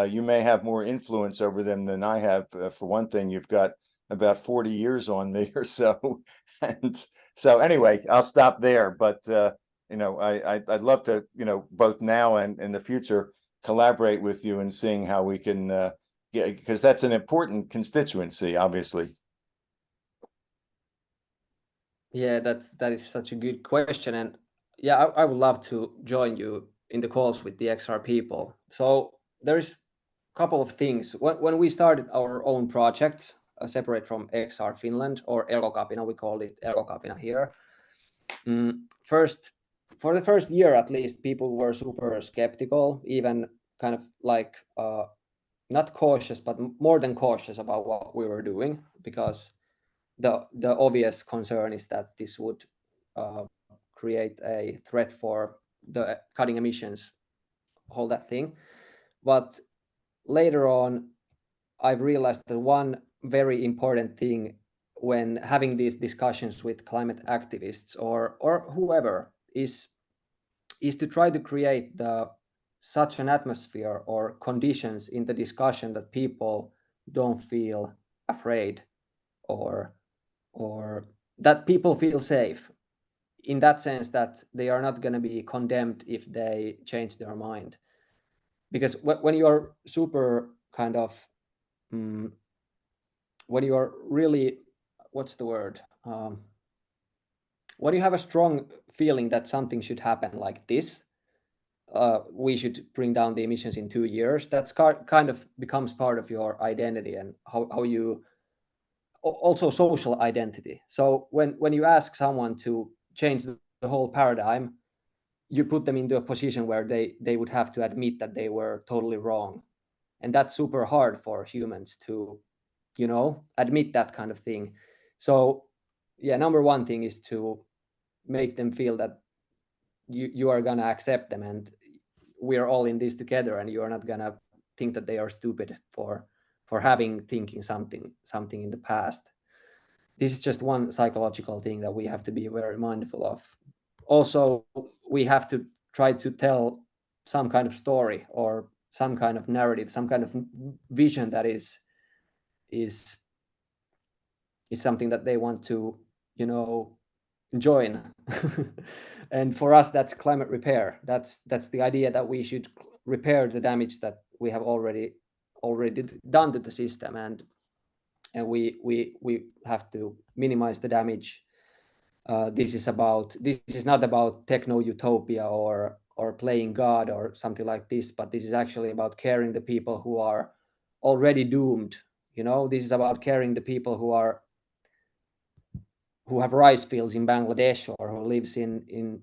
you may have more influence over them than I have. For one thing, you've got about 40 years on me or so. And so anyway, I'll stop there. But, you know, I'd love to, you know, both now and in the future, collaborate with you and seeing how we can get, because that's an important constituency, obviously. Yeah, that is such a good question, and yeah, I would love to join you in the calls with the XR people. So there is a couple of things. When we started our own project, separate from XR Finland, or Elokapina, we called it Elokapina here. First, for the first year at least, people were super skeptical, even kind of like not cautious, but more than cautious about what we were doing, because the obvious concern is that this would create a threat for the cutting emissions, whole that thing. But later on, I've realized that one very important thing when having these discussions with climate activists or whoever is to try to create such an atmosphere or conditions in the discussion that people don't feel afraid, or that people feel safe, in that sense that they are not going to be condemned if they change their mind. Because when you're super kind of when you're really, what's the word, when you have a strong feeling that something should happen like this, we should bring down the emissions in 2 years, that's kind of becomes part of your identity and how you also social identity. So when you ask someone to change the whole paradigm, you put them into a position where they would have to admit that they were totally wrong, and that's super hard for humans to, you know, admit that kind of thing. So yeah, number one thing is to make them feel that you are gonna accept them and we are all in this together, and you are not gonna think that they are stupid for thinking something in the past. This is just one psychological thing that we have to be very mindful of. Also, we have to try to tell some kind of story or some kind of narrative, some kind of vision that is something that they want to, you know, join. And for us, that's climate repair. That's the idea that we should repair the damage that we have already done to the system, and we have to minimize the damage. This is not about techno utopia or playing God or something like this, but this is actually about caring the people who are already doomed. You know, this is about caring the people who have rice fields in Bangladesh, or who lives in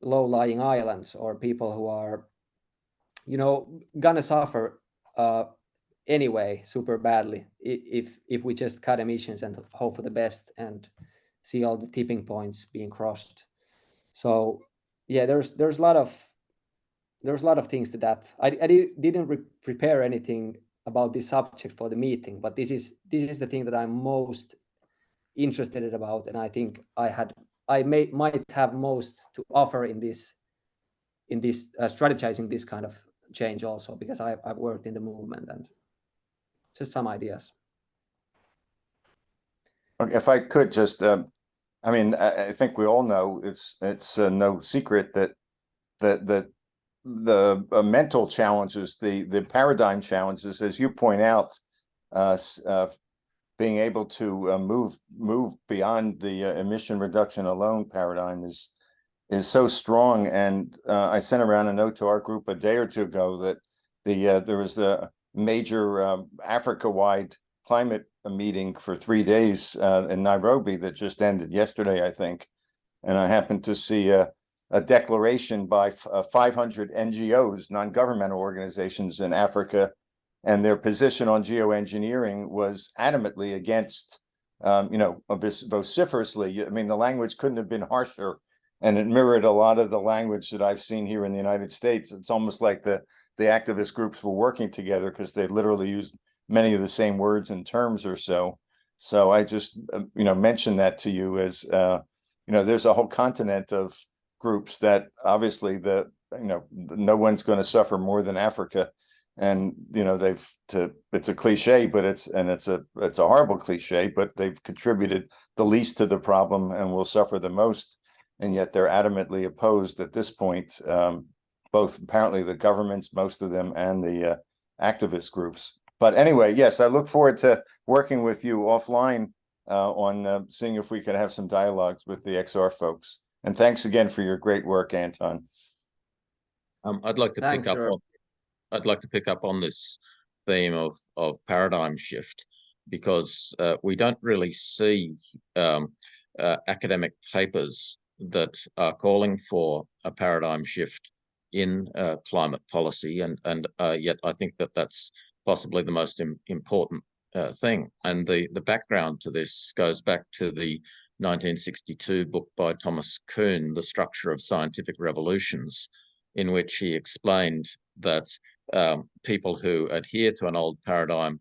low-lying islands, or people who are, you know, gonna suffer anyway super badly if we just cut emissions and hope for the best and see all the tipping points being crossed. So yeah, there's a lot of things to that. I didn't prepare anything about this subject for the meeting, but this is the thing that I'm most interested about, and I think I might have most to offer in this strategizing this kind of change also, because I've worked in the movement, and just some ideas. If I could just, I mean, I think we all know it's no secret that the mental challenges, the paradigm challenges, as you point out, being able to move beyond the emission reduction alone paradigm is so strong. And I sent around a note to our group a day or two ago that there was a major Africa-wide climate meeting for 3 days in Nairobi that just ended yesterday, I think. And I happened to see a declaration by 500 NGOs, non-governmental organizations in Africa and their position on geoengineering was adamantly against, vociferously. I mean, the language couldn't have been harsher, and it mirrored a lot of the language that I've seen here in the United States. It's almost like the activist groups were working together because they literally used many of the same words and terms or so. So I just, mentioned that to you as, there's a whole continent of groups that obviously no one's going to suffer more than Africa. And, it's a cliche, but it's a horrible cliche, but they've contributed the least to the problem and will suffer the most. And yet they're adamantly opposed at this point, both apparently the governments, most of them, and the activist groups. But anyway, yes, I look forward to working with you offline on seeing if we can have some dialogues with the XR folks. And thanks again for your great work, Anton. I'd like to Thanks, sir. I'd like to pick up on this theme of paradigm shift, because we don't really see academic papers that are calling for a paradigm shift in climate policy, and yet I think that that's possibly the most important thing. And the background to this goes back to the 1962 book by Thomas Kuhn, The Structure of Scientific Revolutions, in which he explained that people who adhere to an old paradigm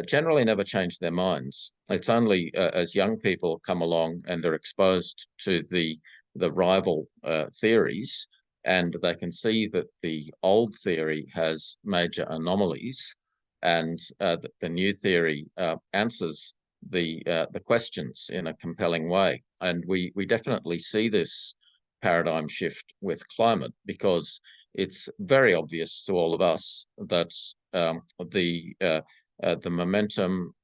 generally never change their minds. It's only as young people come along and are exposed to the rival theories, and they can see that the old theory has major anomalies, and that the new theory answers the questions in a compelling way. And we definitely see this paradigm shift with climate, because it's very obvious to all of us that the momentum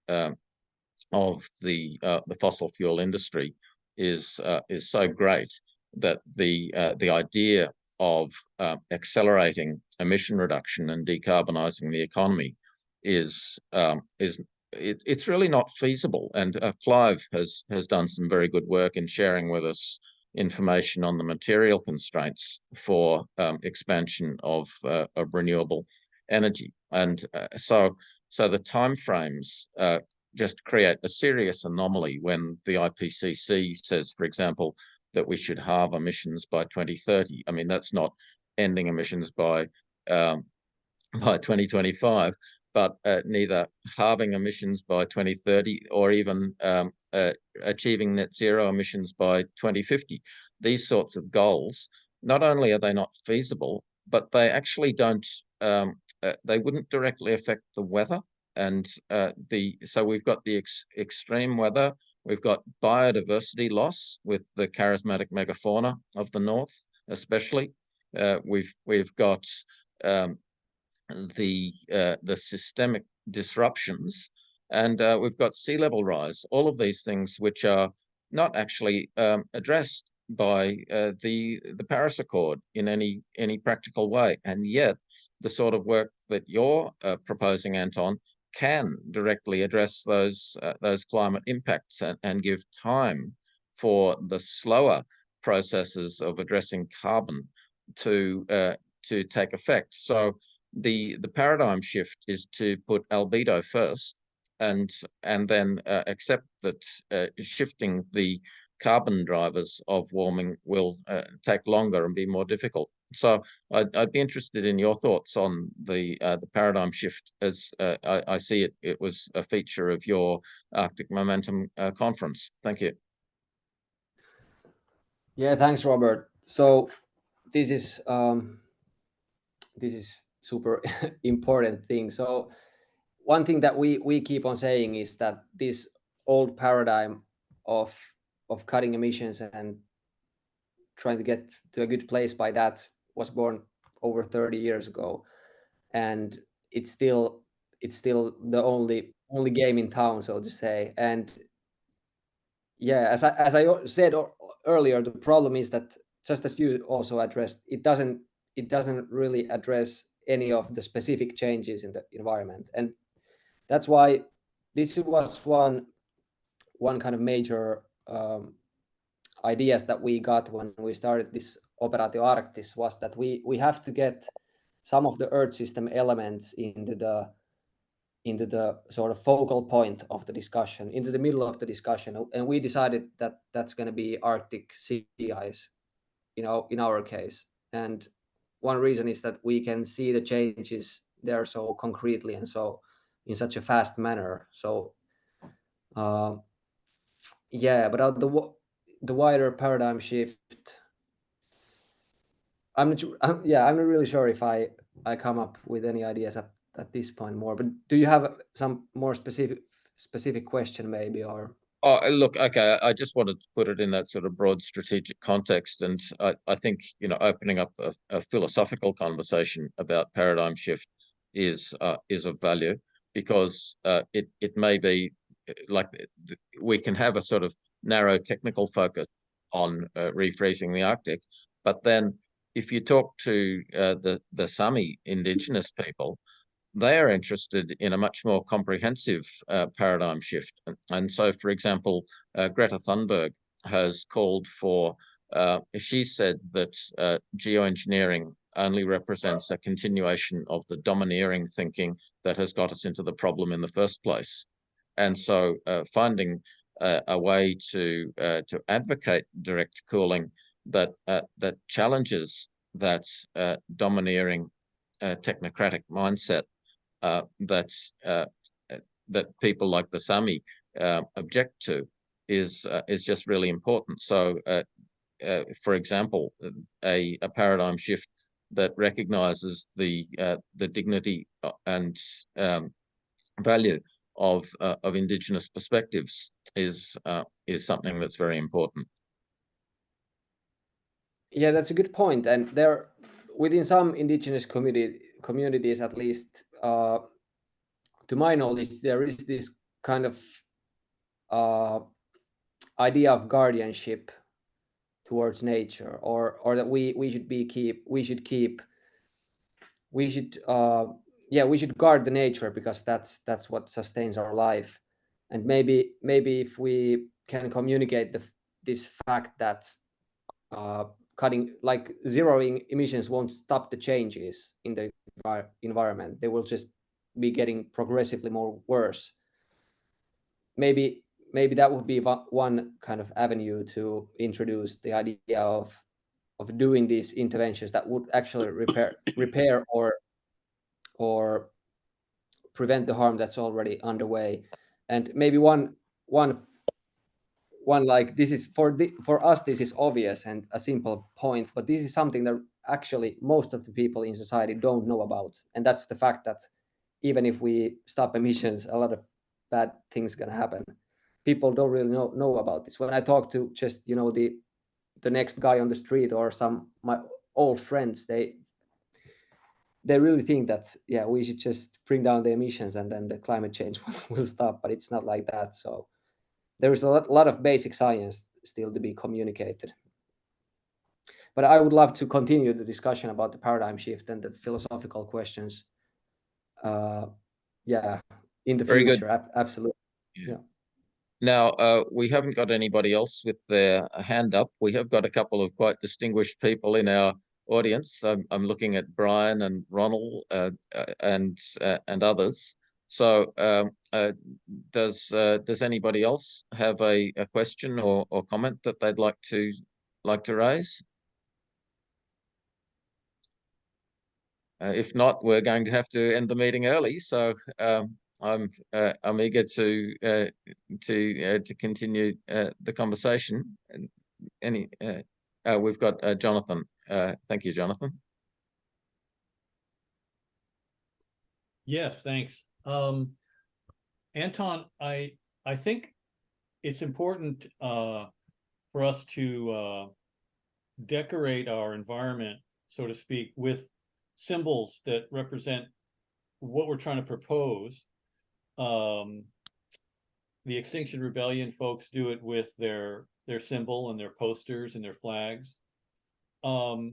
of the fossil fuel industry is so great that the idea of accelerating emission reduction and decarbonizing the economy it's really not feasible. And Clive has done some very good work in sharing with us information on the material constraints for expansion of renewable energy. And so the timeframes just create a serious anomaly when the IPCC says, for example, that we should halve emissions by 2030. I mean, that's not ending emissions by 2025, but neither halving emissions by 2030 or even achieving net zero emissions by 2050. These sorts of goals, not only are they not feasible, but they actually don't, they wouldn't directly affect the weather. And so we've got the extreme weather, we've got biodiversity loss with the charismatic megafauna of the north, especially. We've got the systemic disruptions, and we've got sea level rise. All of these things which are not actually addressed by the Paris Accord in any practical way, and yet the sort of work that you're proposing, Anton, can directly address those climate impacts and give time for the slower processes of addressing carbon to take effect. So the paradigm shift is to put albedo first, and then accept that shifting the carbon drivers of warming will take longer and be more difficult. So I'd be interested in your thoughts on the paradigm shift, as I see it. It was a feature of your Arctic Momentum conference. Thank you. Yeah, thanks, Robert. So this is super important thing. So one thing that we keep on saying is that this old paradigm of cutting emissions and trying to get to a good place by that was born over 30 years ago, and it's still the only game in town, so to say. And yeah, as I said earlier, the problem is that, just as you also addressed, it doesn't really address any of the specific changes in the environment. And that's why this was one kind of major ideas that we got when we started this Operaatio Arktis, was that we have to get some of the Earth system elements into the into the sort of focal point of the discussion, into the middle of the discussion, and we decided that that's going to be Arctic sea ice, in our case. And one reason is that we can see the changes there so concretely and so in such a fast manner. So yeah, but the wider paradigm shift, I'm not really sure if I come up with any ideas at this point more. But do you have some more specific question maybe, or? Oh, look, okay, I just wanted to put it in that sort of broad strategic context. And I think, opening up a philosophical conversation about paradigm shift is of value, because it may be like we can have a sort of narrow technical focus on refreezing the Arctic, but then if you talk to the Sami indigenous people, they are interested in a much more comprehensive paradigm shift. And so, for example, Greta Thunberg has called for, she said that geoengineering only represents a continuation of the domineering thinking that has got us into the problem in the first place. And so finding a way to advocate direct cooling that challenges that domineering technocratic mindset that people like the Sami object to is just really important. So, for example, a paradigm shift that recognizes the dignity and value of indigenous perspectives is something that's very important. Yeah, that's a good point. And there, within some indigenous communities, at least, to my knowledge, there is this kind of idea of guardianship towards nature, or that we should guard the nature, because that's what sustains our life. And maybe if we can communicate this fact that zeroing emissions won't stop the changes in the environment, they will just be getting progressively more worse. Maybe that would be one kind of avenue to introduce the idea of doing these interventions that would actually repair or prevent the harm that's already underway. And maybe one like, this is for us, this is obvious and a simple point, but this is something that actually most of the people in society don't know about. And that's the fact that even if we stop emissions, a lot of bad things gonna happen. People don't really know about this. When I talk to just the next guy on the street or my old friends, they really think that, yeah, we should just bring down the emissions and then the climate change will stop. But it's not like that. So there is a lot of basic science still to be communicated. But I would love to continue the discussion about the paradigm shift and the philosophical questions. In the Very future. good. Absolutely. Yeah. Now, we haven't got anybody else with their hand up. We have got a couple of quite distinguished people in our audience. I'm looking at Brian and Ronald and others. So, does anybody else have a question or comment that they'd like to raise? If not, we're going to have to end the meeting early. So I'm eager to continue the conversation. We've got Jonathan. Thank you, Jonathan. Yes, thanks. Anton, I think it's important for us to decorate our environment, so to speak, with symbols that represent what we're trying to propose. The Extinction Rebellion folks do it with their symbol and their posters and their flags. Do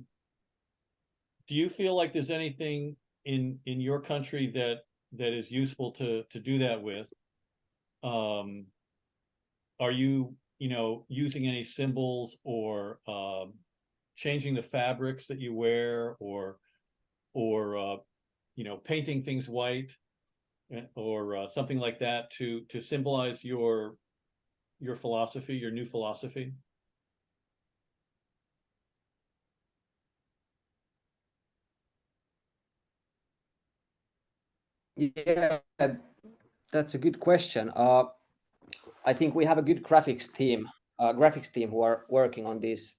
you feel like there's anything in your country that is useful to do that with? Are you using any symbols or changing the fabrics that you wear, or painting things white? or something like that to symbolize your philosophy, your new philosophy? Yeah, that's a good question. I think we have a good graphics team who are working on these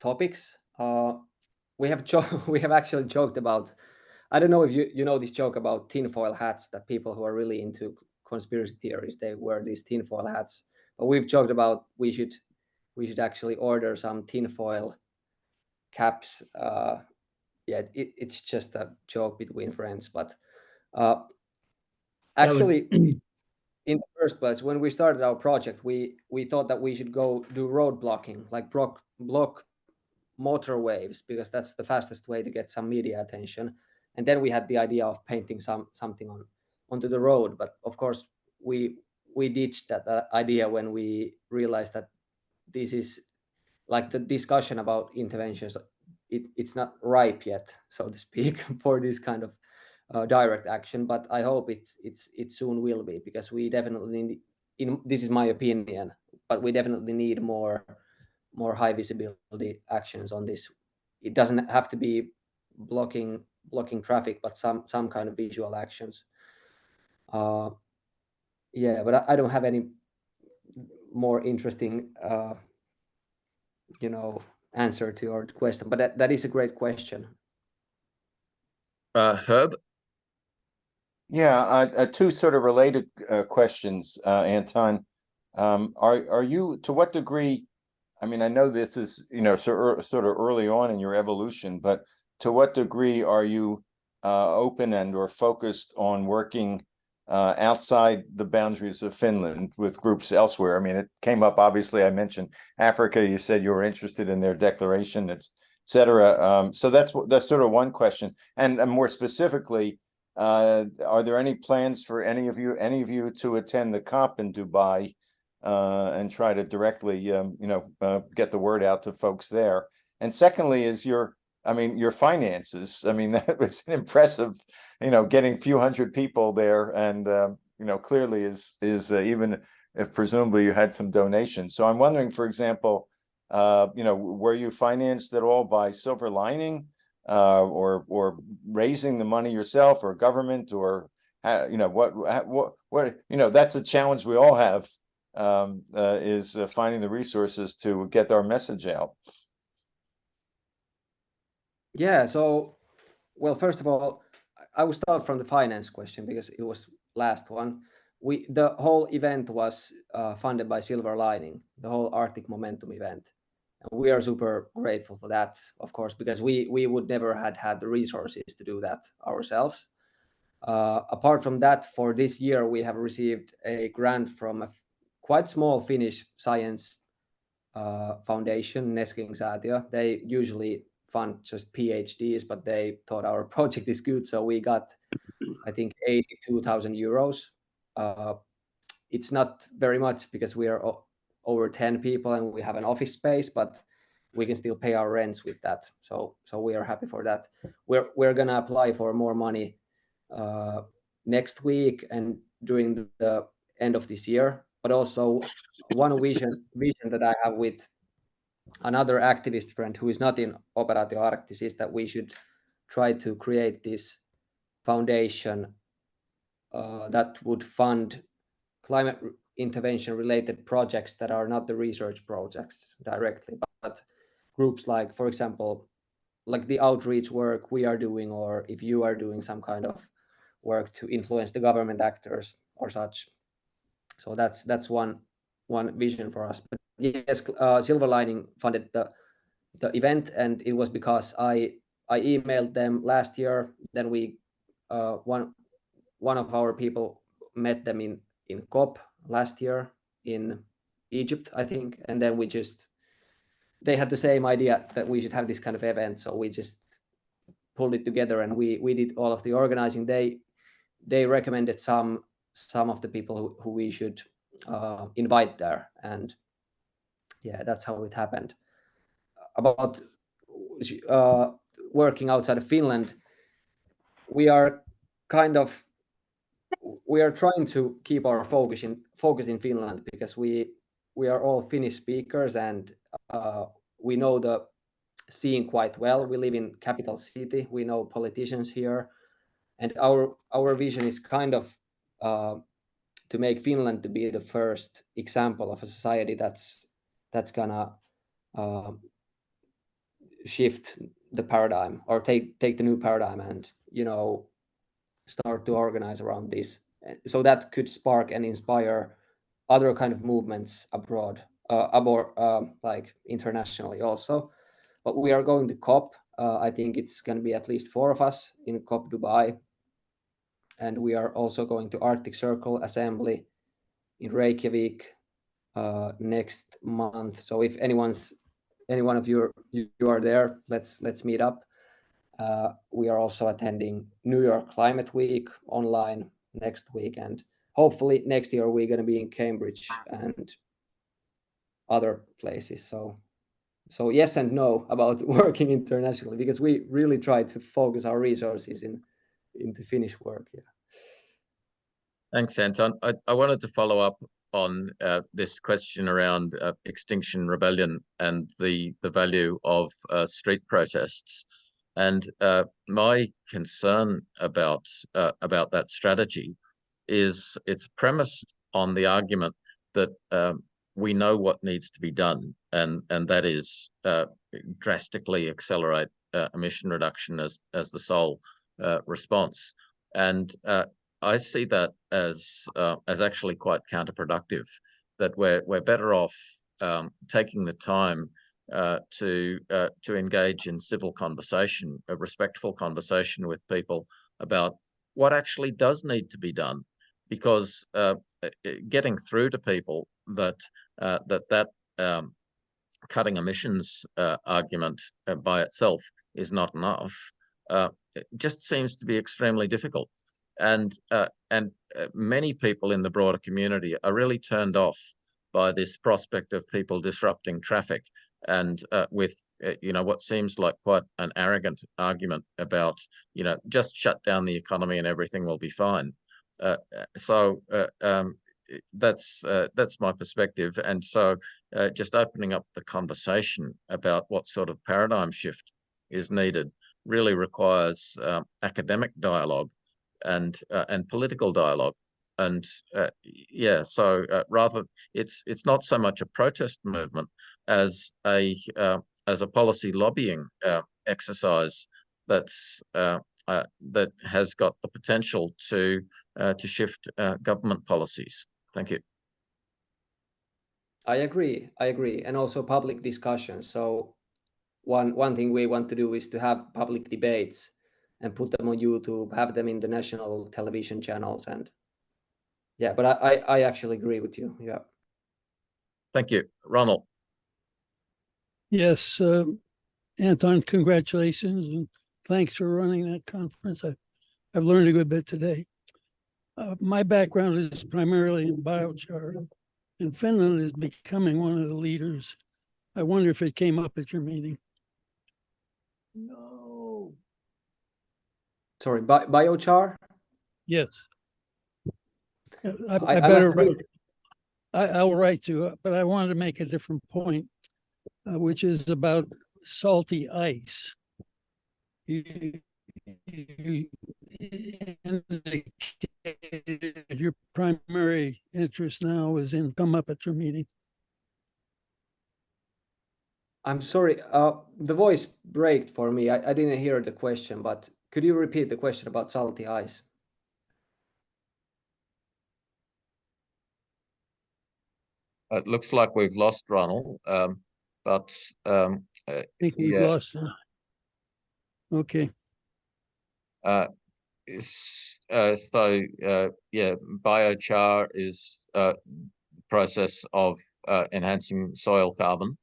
topics. We have actually joked about. I don't know if you know this joke about tinfoil hats, that people who are really into conspiracy theories, they wear these tinfoil hats. But we've joked about we should actually order some tinfoil caps. Yeah, it's just a joke between friends, but actually. In the first place, when we started our project, we thought that we should go do road blocking, like block motor waves, because that's the fastest way to get some media attention. And then we had the idea of painting something onto the road. But of course, we ditched that idea when we realized that this is like the discussion about interventions. It's not ripe yet, so to speak, for this kind of direct action, but I hope it soon will be, because we definitely need, this is my opinion, but we definitely need more high visibility actions on this. It doesn't have to be blocking traffic, but some kind of visual actions. Yeah, but I don't have any more interesting answer to your question, but that is a great question. Herb? Yeah, two sort of related questions, Anton. Are you, to what degree, I mean, I know this is, sort of early on in your evolution, but to what degree are you open and or focused on working outside the boundaries of Finland with groups elsewhere? I mean, it came up, obviously, I mentioned Africa, you said you were interested in their declaration, et cetera. So that's sort of one question. And more specifically, are there any plans for any of you to attend the COP in Dubai and try to directly, get the word out to folks there? And secondly, is your finances. I mean, that was an impressive, getting a few hundred people there, and clearly is even if presumably you had some donations. So I'm wondering, for example, were you financed at all by Silver Lining? Or raising the money yourself, or government, or what that's a challenge we all have, is finding the resources to get our message out. Yeah, so, well, first of all, I will start from the finance question because it was last one. The whole event was funded by Silver Lining, the whole Arctic Momentum event. And we are super grateful for that, of course, because we would never had the resources to do that ourselves. Apart from that, for this year, we have received a grant from a quite small Finnish science foundation, Nesking-säätiö. They usually fund just PhDs, but they thought our project is good, so we got, I think, 82,000 euros. It's not very much because we are over 10 people and we have an office space, but we can still pay our rents with that. So we are happy for that. We're gonna apply for more money next week and during the end of this year. But also one vision that I have with another activist friend who is not in Operaatio Arktis is that we should try to create this foundation that would fund climate intervention related projects that are not the research projects directly, but groups like, for example, like the outreach work we are doing, or if you are doing some kind of work to influence the government actors or such. So that's one vision for us. But yes, Silver Lining funded the event, and it was because I emailed them last year. Then we one of our people met them in COP last year in Egypt, I think, and then they had the same idea that we should have this kind of event, so we just pulled it together and we did all of the organizing. They recommended some of the people who we should invite there, and yeah, that's how it happened. About working outside of Finland, we are kind of we are trying to keep our focus in Finland, because we are all Finnish speakers, and we know the scene quite well. We live in capital city. We know politicians here, and our vision is kind of to make Finland to be the first example of a society that's gonna shift the paradigm, or take the new paradigm, and start to organize around this, so that could spark and inspire other kind of movements abroad, like internationally also. But we are going to COP. I think it's going to be at least 4 of us in COP Dubai, and we are also going to Arctic Circle Assembly in Reykjavik next month. So if any one of you are there, let's meet up. We are also attending New York Climate Week online next week, and hopefully next year we're going to be in Cambridge and other places. So yes and no about working internationally, because we really try to focus our resources into Finnish work. Yeah. Thanks, Anton. I wanted to follow up on this question around Extinction Rebellion and the value of street protests. And my concern about that strategy is it's premised on the argument that we know what needs to be done, and that is drastically accelerate emission reduction as the sole response. And I see that as actually quite counterproductive. That we're better off taking the time to engage in civil conversation, a respectful conversation with people about what actually does need to be done, because getting through to people that cutting emissions argument by itself is not enough, it just seems to be extremely difficult. And many people in the broader community are really turned off by this prospect of people disrupting traffic, and with what seems like quite an arrogant argument about just shut down the economy and everything will be fine. So that's my perspective. And so just opening up the conversation about what sort of paradigm shift is needed really requires academic dialogue and political dialogue. And so rather it's not so much a protest movement as a policy lobbying exercise that has got the potential to shift government policies. Thank you. I agree, and also public discussion. So one thing we want to do is to have public debates and put them on YouTube, have them in the national television channels, and yeah. But I actually agree with you. Yeah. Thank you, Ronald. Yes, Anton, congratulations and thanks for running that conference. I've learned a good bit today. My background is primarily in biochar, and Finland is becoming one of the leaders. I wonder if it came up at your meeting. No. Sorry, biochar? Yes. I better write. I'll write you, but I wanted to make a different point, which is about salty ice. You indicated your primary interest now is in come up at your meeting. I'm sorry, the voice braked for me. I didn't hear the question, but could you repeat the question about salty ice? It looks like we've lost Ronald, but I think we've lost him. Okay. Biochar is a process of enhancing soil carbon,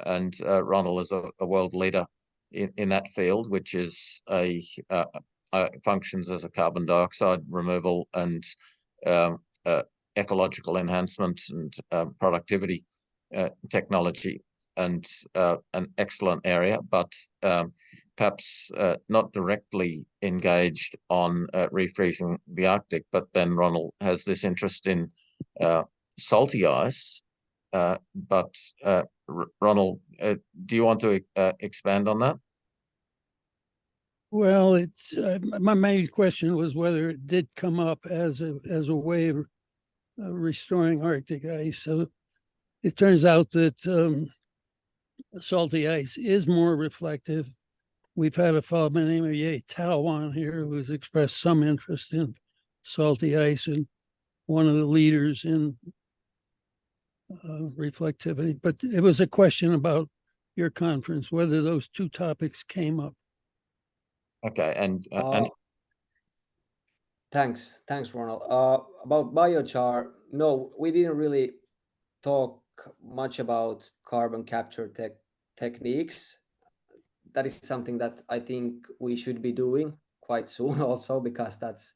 and Ronald is a world leader in that field, which is functions as a carbon dioxide removal and ecological enhancement and productivity technology. and an excellent area, but perhaps not directly engaged on refreezing the Arctic. But then Ronald has this interest in salty ice. But Ronald, do you want to expand on that? Well, it's my main question was whether it did come up as a way of restoring Arctic ice. So it turns out that salty ice is more reflective. We've had a fellow by the name of Ye Tao on here who's expressed some interest in salty ice and one of the leaders in reflectivity. But it was a question about your conference, whether those two topics came up. Okay, and Thanks, Ronald. About biochar, no, we didn't really talk much about carbon capture techniques. That is something that I think we should be doing quite soon also, because that's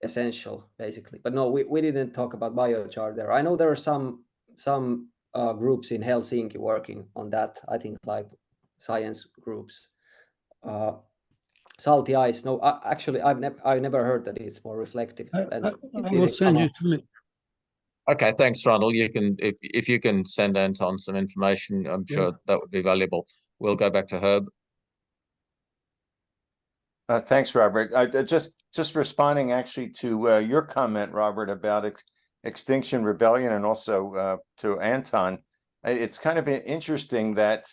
essential basically. But no, we didn't talk about biochar there. I know there are some groups in Helsinki working on that. I think like science groups. Salty ice, no, actually I never heard that it's more reflective. I will send you to me. Okay, thanks, Ronald. You can, if you can send Anton some information, I'm sure that would be valuable. We'll go back to Herb. Thanks, Robert. Just responding actually to your comment, Robert, about Extinction Rebellion, and also to Anton. It's kind of interesting that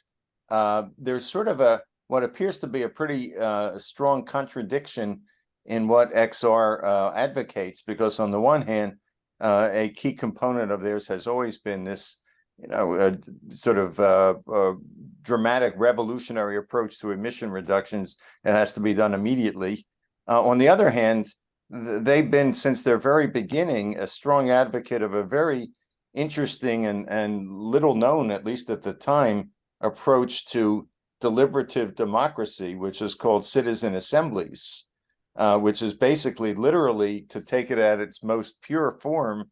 there's sort of what appears to be a pretty strong contradiction in what XR advocates, because on the one hand, a key component of theirs has always been this, sort of dramatic revolutionary approach to emission reductions. It has to be done immediately. On the other hand, they've been, since their very beginning, a strong advocate of a very interesting and little known, at least at the time, approach to deliberative democracy, which is called citizen assemblies, which is basically, literally, to take it at its most pure form,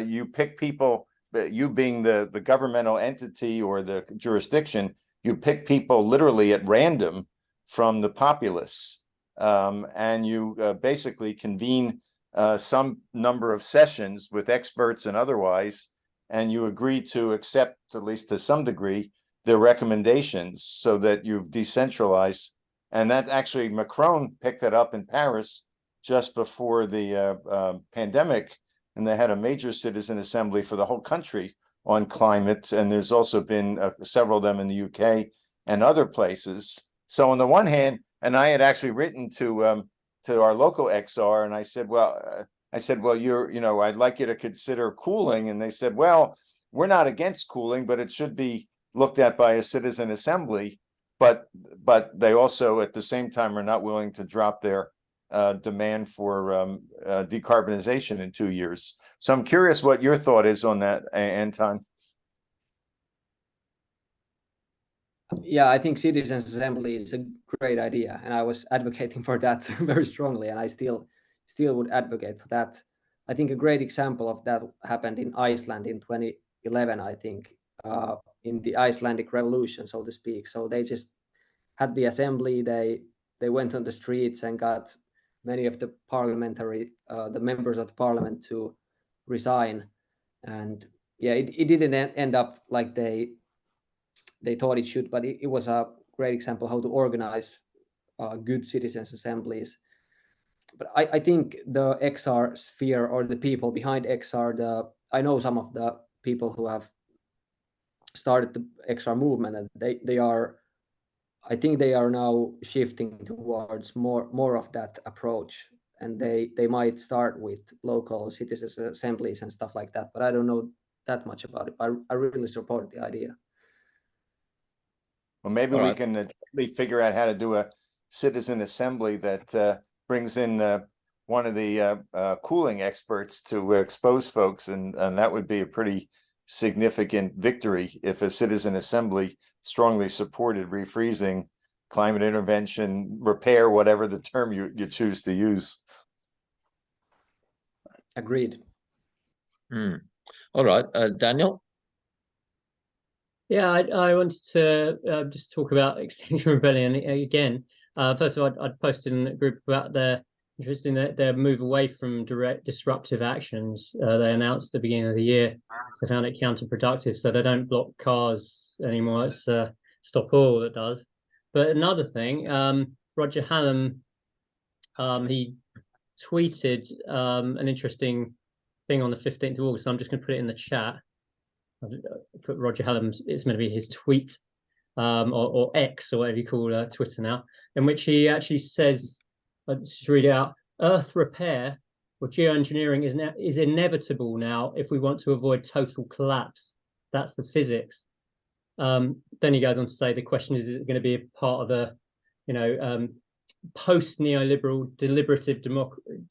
you pick people, you being the governmental entity or the jurisdiction, you pick people literally at random from the populace, and you basically convene some number of sessions with experts and otherwise, and you agree to accept, at least to some degree, their recommendations, so that you've decentralized. And that actually, Macron picked that up in Paris just before the pandemic, and they had a major citizen assembly for the whole country on climate. And there's also been several of them in the UK and other places. So on the one hand, and I had actually written to our local XR, and I said, well, I'd like you to consider cooling. And they said, well, we're not against cooling, but it should be looked at by a citizen assembly. But they also, at the same time, are not willing to drop their demand for decarbonization in 2 years. So I'm curious what your thought is on that, Anton. Yeah, I think citizens assembly is a great idea, and I was advocating for that very strongly, and I still would advocate for that. I think a great example of that happened in Iceland in 2011, I think, in the Icelandic Revolution, so to speak. So they just had the assembly, they went on the streets and got many of the the members of the parliament to resign. And yeah, it didn't end up like they thought it should, but it was a great example how to organize good citizens assemblies. But I think the XR sphere, or the people behind XR, I know some of the people who have started the XR movement, and I think they are now shifting towards more of that approach, and they might start with local citizens assemblies and stuff like that, but I don't know that much about it. I really support the idea. Well, maybe we can figure out how to do a citizen assembly that brings in one of the cooling experts to expose folks, and that would be a pretty significant victory if a citizen assembly strongly supported refreezing, climate intervention, repair, whatever the term you choose to use. Agreed. All right, Daniel, Yeah, I wanted to just talk about Extinction Rebellion again. First of all, I'd posted in a group about their interest in their move away from direct disruptive actions. They announced at the beginning of the year, so they found it counterproductive. So they don't block cars anymore. It's Stop All that does. But another thing, Roger Hallam, he tweeted an interesting thing on the 15th of August. I'm just going to put it in the chat. Put Roger Hallam's, it's going to be his tweet, or X, or whatever you call Twitter now, in which he actually says, I'll just read it out: Earth repair or geoengineering is inevitable now if we want to avoid total collapse. That's the physics. Then he goes on to say the question is it going to be a part of a, post-neoliberal deliberative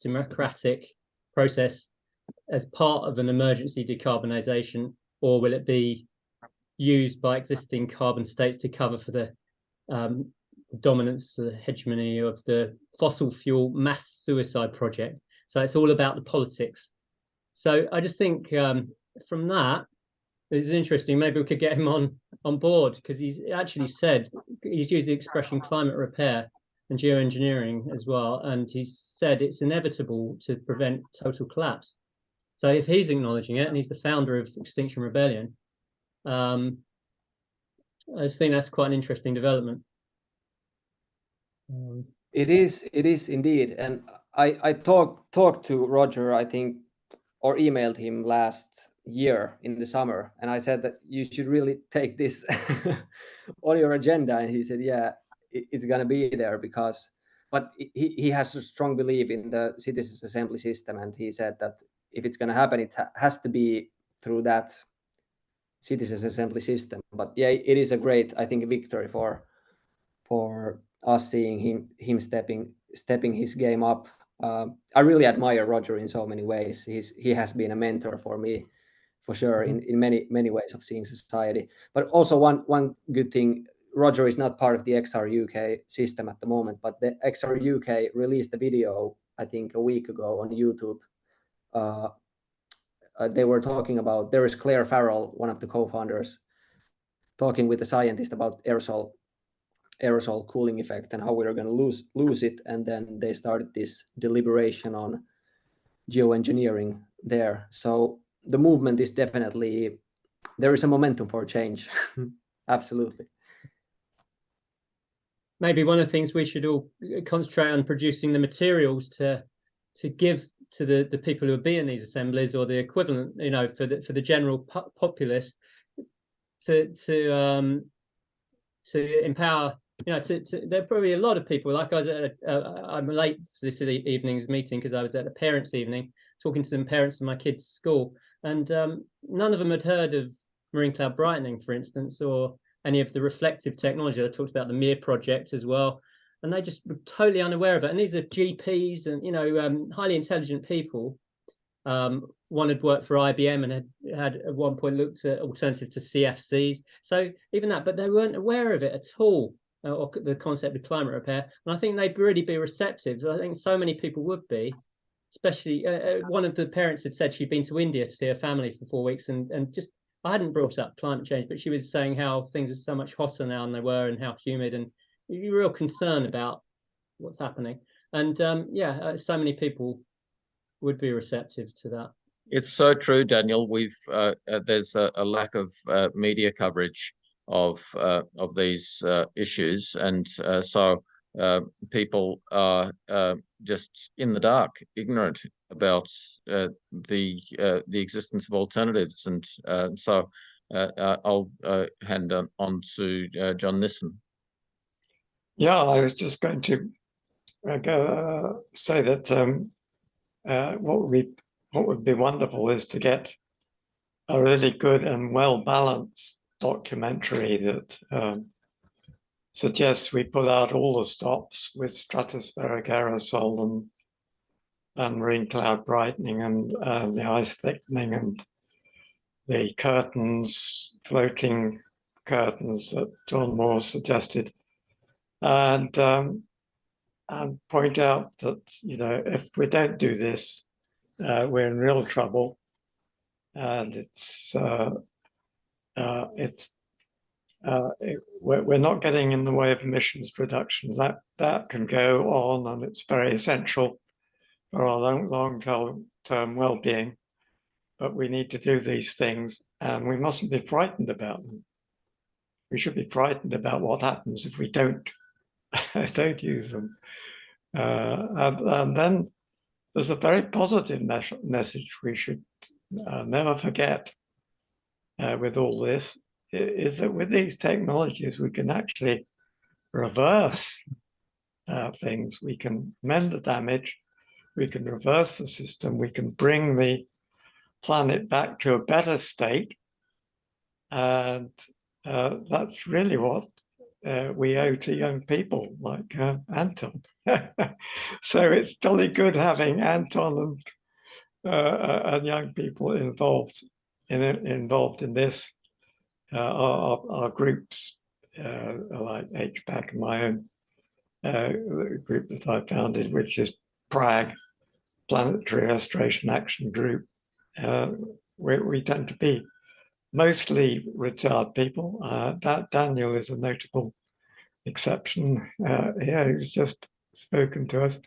democratic process as part of an emergency decarbonisation, or will it be used by existing carbon states to cover for the dominance, the hegemony of the fossil fuel mass suicide project? So it's all about the politics. So I just think from that, it's interesting. Maybe we could get him on board, because he's actually said, he's used the expression climate repair and geoengineering as well, and he's said it's inevitable to prevent total collapse. So if he's acknowledging it, and he's the founder of Extinction Rebellion, I just think that's quite an interesting development. It is indeed, and I talked to Roger, I think, or emailed him last year in the summer, and I said that you should really take this on your agenda, and he said, yeah, it's going to be there, because, but he has a strong belief in the citizens assembly system, and he said that if it's going to happen, it has to be through that citizens assembly system. But yeah, it is a great, I think, victory for us seeing him stepping his game up. I really admire Roger in so many ways. He has been a mentor for me, for sure, in many ways of seeing society. But also one good thing, Roger is not part of the XR UK system at the moment, but the XR UK released a video, I think a week ago, on YouTube. They were talking about, there is Claire Farrell, one of the co-founders, talking with a scientist about aerosol cooling effect and how we're going to lose it. And then they started this deliberation on geoengineering there. So the movement is definitely, there is a momentum for change. Absolutely. Maybe one of the things we should all concentrate on producing the materials to give to the people who will be in these assemblies, or the equivalent, for the general populace, to empower. There are probably a lot of people. Like I was I'm late for this evening's meeting because I was at a parents' evening talking to some parents of my kids' school, and none of them had heard of marine cloud brightening, for instance, or any of the reflective technology. I talked about the MIR project as well, and they just were totally unaware of it. And these are GPs and highly intelligent people. One had worked for IBM and had at one point looked at alternative to CFCs. So even that, but they weren't aware of it at all, or the concept of climate repair. And I think they'd really be receptive. I think so many people would be, especially one of the parents had said she'd been to India to see her family for 4 weeks, and just, I hadn't brought up climate change, but she was saying how things are so much hotter now than they were, and how humid, and you're real concern about what's happening. And so many people would be receptive to that. It's so true, Daniel. There's a lack of media coverage of these issues, and so people are just in the dark, ignorant about the existence of alternatives, and so I'll hand on to John Nissen. Yeah, I was just going to say that what would be wonderful is to get a really good and well-balanced documentary that suggests we pull out all the stops with stratospheric aerosol and marine cloud brightening and the ice thickening and the curtains, floating curtains that John Moore suggested, and point out that, if we don't do this, we're in real trouble, and it's we're not getting in the way of emissions reductions. That can go on, and it's very essential for our long-term well-being. But we need to do these things, and we mustn't be frightened about them. We should be frightened about what happens if we don't use them. And then there's a very positive message we should never forget with all this, is that with these technologies, we can actually reverse things. We can mend the damage, we can reverse the system, we can bring the planet back to a better state. And that's really what we owe to young people like Anton. So it's jolly good having Anton and young people involved in this. Our groups like HPAC and my own group that I founded, which is Prague Planetary Restoration Action Group. We tend to be mostly retired people. Daniel is a notable exception here, who's just spoken to us.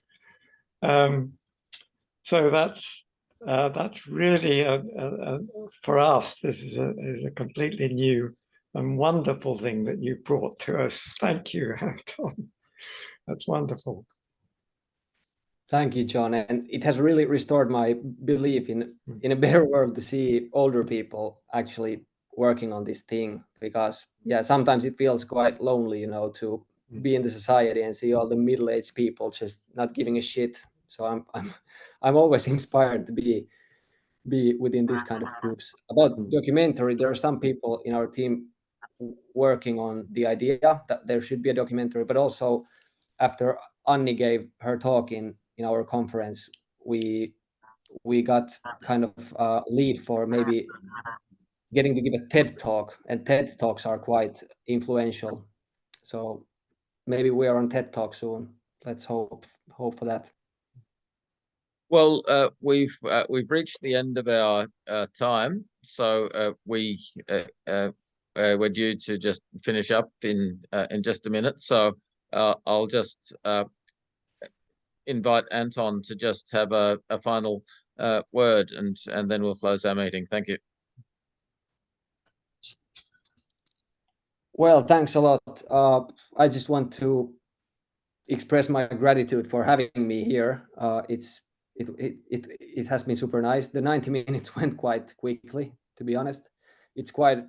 So that's really for us. This is a completely new and wonderful thing that you brought to us. Thank you, Anton. That's wonderful. Thank you, John. And it has really restored my belief in a better world to see older people actually working on this thing, because yeah, sometimes it feels quite lonely, you know, to be in the society and see all the middle-aged people just not giving a shit. So I'm always inspired to be within these kind of groups. About documentary, there are some people in our team working on the idea that there should be a documentary, but also after Anni gave her talk in our conference, we got kind of lead for maybe getting to give a TED talk, and TED talks are quite influential. So maybe we are on TED talk soon. Let's hope for that. Well, we've reached the end of our time, so we're due to just finish up in just a minute. So I'll just invite Anton to just have a final word, and then we'll close our meeting. Thank you. Well, thanks a lot. I just want to express my gratitude for having me here. It has been super nice. The 90 minutes went quite quickly, to be honest. It's quite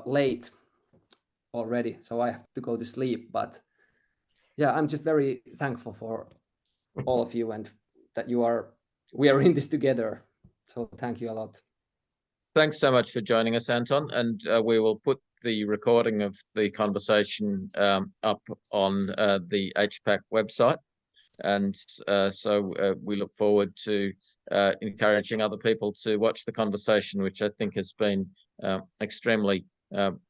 late already, so I have to go to sleep. But yeah, I'm just very thankful for all of you, and that we are in this together. So thank you a lot. Thanks so much for joining us, Anton, and we will put the recording of the conversation up on the HPAC website. And so we look forward to encouraging other people to watch the conversation, which I think has been extremely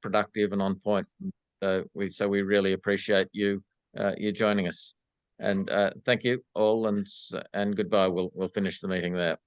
productive and on point. So we really appreciate you joining us. And thank you all, and goodbye. We'll finish the meeting there.